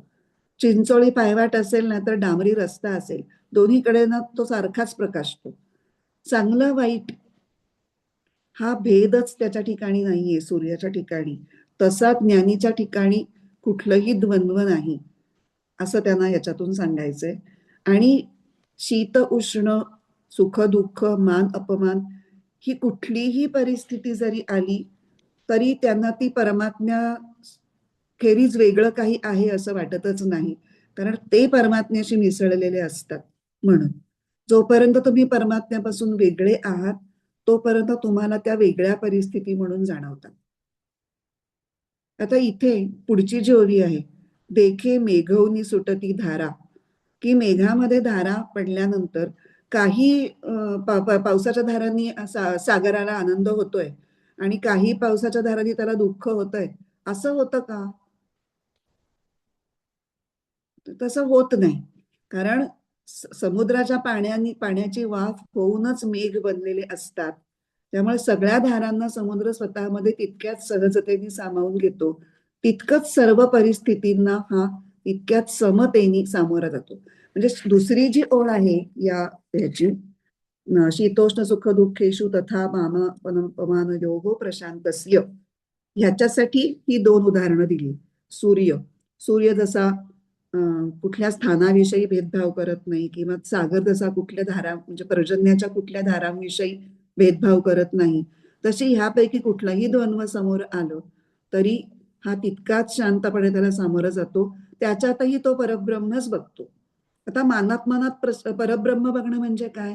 चिंचोळी पायवाट असेल ना तर डांबरी रस्ता असेल, दोन्हीकडे ना तो सारखाच प्रकाशतो. चांगलं वाईट हा भेदच त्याच्या ठिकाणी नाहीये सूर्याच्या ठिकाणी. तसा ज्ञानीच्या ठिकाणी कुठलंही द्वंद्व नाही, असं त्यांना याच्यातून सांगायचंय. आणि शीत उष्ण, सुख दुःख, मान अपमान ही कुठलीही परिस्थिती जरी आली तरी त्यांना ती परमात्म्या खेरीज वेगळं काही आहे असं वाटतच नाही, कारण ते परमात्म्याशी मिसळलेले असतात. म्हणून जोपर्यंत तुम्ही परमात्म्यापासून वेगळे आहात तोपर्यंत तुम्हाला त्या वेगळ्या परिस्थिती म्हणून जाणवतात. आता इथे पुढची जी ओवी आहे, देखे मेघवनी सुटती धारा, की मेघामध्ये धारा पडल्यानंतर काही पावसाच्या धारांनी सागराला आनंद होतोय आणि काही पावसाच्या धारांनी त्याला दुःख होतंय. असं होतं का? तसं होत नाही, कारण समुद्राच्या पाण्याची वाफ होऊनच मेघ बनलेले असतात. त्यामुळे सगळ्या धारांना समुद्र स्वतःमध्ये तितक्याच सहजतेने सामावून घेतो. तितकंच सर्व परिस्थितींना हा तितक्याच समतेने सामोरा जातो. म्हणजे दुसरी जी ओळ आहे या ह्याची, शीतोष्ण सुख दुःखेषु तथा मानापमान योगो प्रशांतस्य, ह्याच्यासाठी ही दोन उदाहरणं दिली. सूर्य सूर्य जसा कुठल्या स्थानाविषयी भेदभाव करत नाही, किंवा सागर जसा कुठल्या धारा म्हणजे पर्जन्याच्या कुठल्या धारांविषयी भेदभाव करत नाही, तशी ह्यापैकी कुठलाही द्वंद्व समोर आलं तरी हा तितकाच शांतपणे त्याला सामोरं जातो. त्याच्यातही तो परब्रह्मच बघतो. आता मानात परब्रह्म बघणं म्हणजे काय?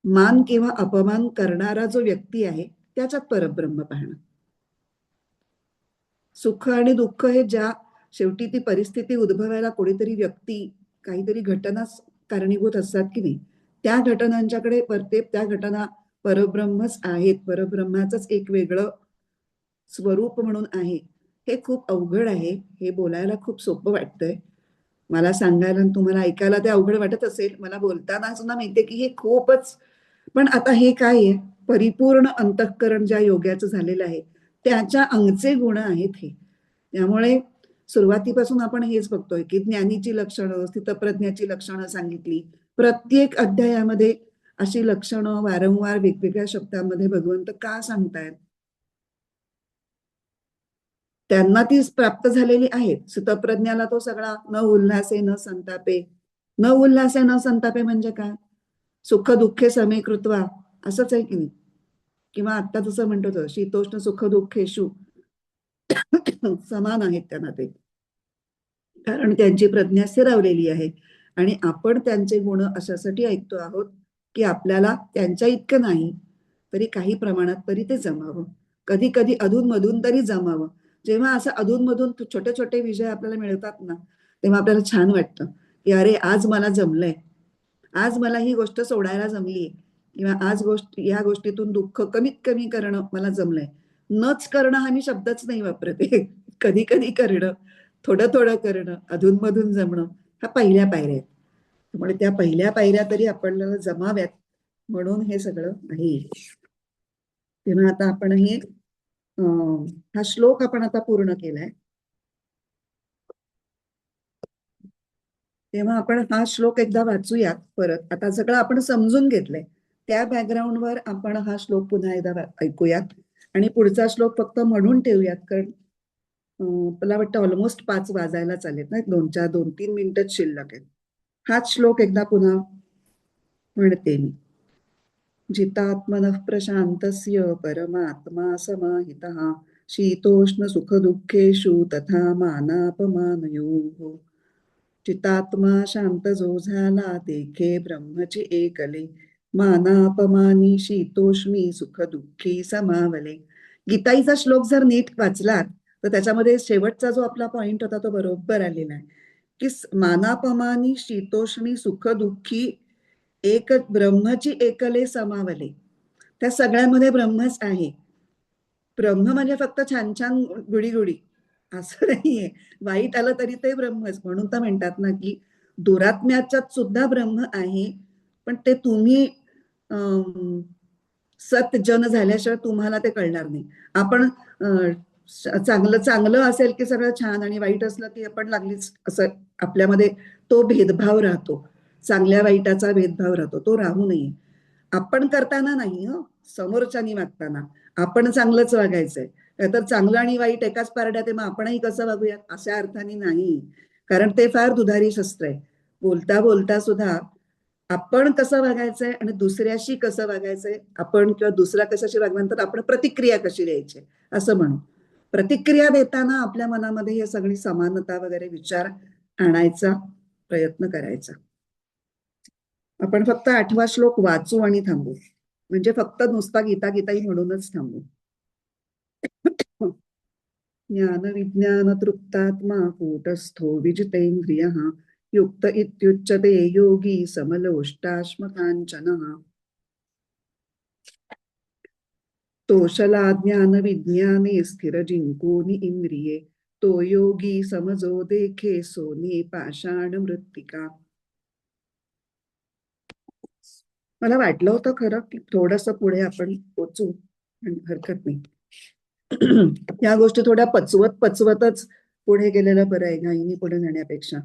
मान किंवा अपमान करणारा जो व्यक्ती आहे त्याच्यात परब्रह्म पाहणं. सुख आणि दुःख हे ज्या शेवटी ती परिस्थिती उद्भवायला कोणीतरी व्यक्ती काहीतरी घटना कारणीभूत असतात की नाही, त्या घटनांच्याकडे त्या घटना परब्रह्मच आहेत, परब्रह्माचंच एक वेगळं स्वरूप म्हणून आहे. हे खूप अवघड आहे. हे बोलायला खूप सोपं वाटतंय मला सांगायला, तुम्हाला ऐकायला ते अवघड वाटत असेल. मला बोलताना सुद्धा माहितीये की हे खूपच, पण आता हे काय आहे, परिपूर्ण अंतःकरण ज्या योग्याचं झालेलं आहे त्याच्या अंगचे गुण आहेत हे. त्यामुळे सुरुवातीपासून आपण हेच बघतोय की ज्ञानीची लक्षणं, स्थितप्रज्ञाची लक्षणं सांगितली. प्रत्येक अध्यायामध्ये अशी लक्षणं वारंवार वेगवेगळ्या शब्दांमध्ये भगवंत का सांगतायत? त्यांना ती प्राप्त झालेली आहेत. स्थितप्रज्ञाला तो सगळा न उल्हासे न संतापे. न उल्हासे न संतापे म्हणजे काय? सुख दुःखे समे कृत्वा, असंच आहे की नाही? किंवा आता जसं म्हणतो शीतोष्ण सुख दुःखेषु समान आहेत त्यांना ते, कारण त्यांची प्रज्ञा स्थिरावलेली आहे. आणि आपण त्यांचे गुण अशासाठी ऐकतो आहोत की आपल्याला त्यांच्या इतकं नाही तरी काही प्रमाणात तरी ते जमावं, कधी कधी अधूनमधून तरी जमावं. जेव्हा असं अधूनमधून छोटे छोटे विजय आपल्याला मिळतात ना, तेव्हा आपल्याला छान वाटतं की अरे आज मला जमलंय, आज मला ही गोष्ट सोडायला जमलीये, किंवा आज या गोष्टीतून दुःख कमीत कमी करणं मला जमलंय. नच करणं हा मी शब्दच नाही वापरते. कधी कधी करणं, थोडं थोडं करणं, अधूनमधून जमणं, ह्या पहिल्या पायऱ्या आहेत. त्यामुळे त्या पहिल्या पायऱ्या तरी आपल्याला जमाव्यात म्हणून हे सगळं आहे. तेव्हा आता आपण हा श्लोक आपण आता पूर्ण केलाय. तेव्हा आपण हा श्लोक एकदा वाचूयात परत. आता सगळं आपण समजून घेतलंय, त्या बॅकग्राऊंडवर आपण हा श्लोक पुन्हा एकदा ऐकूयात आणि पुढचा श्लोक फक्त म्हणून ठेवूयात, कारण मला वाटतं ऑलमोस्ट 5 वाजायला चालेत ना, 2-3 मिनिटच शिल्लक आहेत. हाच श्लोक एकदा पुन्हा म्हणते मी. जितात्मनः प्रशान्तस्य परमात्मा समाहितः शीतोष्ण सुख दुःखेषु तथा मानापमानयोः. चितात्मा शांत जो झाला देखे ब्रह्मची एकले, मानापमानी शीतोष्मी सुख दुःखी समावले. गीताईचा श्लोक जर नीट वाचलात तर त्याच्यामध्ये शेवटचा जो आपला पॉइंट होता तो बरोबर आलेला आहे की मानापमानी शीतोष्णी सुख दुःखी एक ब्रह्मची एकले समावले. त्या सगळ्यामध्ये ब्रह्मच आहे. ब्रह्म म्हणजे फक्त छान छान गुडी गुडी असं नाहीये, वाईट आलं तरी ते ब्रह्मच. म्हणून तर म्हणतात ना की दुरात्म्याच्यात सुद्धा ब्रह्म आहे, पण ते तुम्ही सत जन झाल्याशिवाय तुम्हाला ते कळणार नाही. आपण चांगलं चांगलं असेल की सगळं छान आणि वाईट असलं की आपण लागलीच असं आपल्यामध्ये तो भेदभाव राहतो. चांगल्या वाईटाचा भेदभाव राहतो, तो राहू नये. आपण करताना नाही हो, समोरच्यानी वागताना आपण चांगलंच वागायचंय. तर चांगलं आणि वाईट एकाच पारड्यात आहे, मग आपणही कसं वागूयात अशा अर्थाने नाही. कारण ते फार दुधारी शस्त्र आहे. बोलता बोलता सुद्धा आपण कसं वागायचंय आणि दुसऱ्याशी कसं वागायचंय, आपण किंवा दुसरा कशाशी वागल्यानंतर आपण प्रतिक्रिया कशी द्यायची असं म्हणू. प्रतिक्रिया देताना आपल्या मनामध्ये हे सगळी समानता वगैरे विचार आणायचा प्रयत्न करायचा. आपण फक्त 8वा श्लोक वाचू आणि थांबू. म्हणजे फक्त नुसता गीता गीताई म्हणूनच थांबू. ज्ञान विज्ञान तृप्तात्मा कूटस्थो विजितेंद्रियः युक्त इत्युच्यते योगी समलोष्टाश्मकाञ्चनः. तोषला ज्ञान विज्ञाने स्थिर जिंकोनी इंद्रिये तो योगी समजो देखे सोने पाषाण मृत्तिका. मला वाटलं होतं खरं की थोडस पुढे आपण पोचू, पण हरकत नाही. या गोष्टी थोड्या पचवतच पुढे गेलेलं बरं आहे, घाईनी पुढे जाण्यापेक्षा.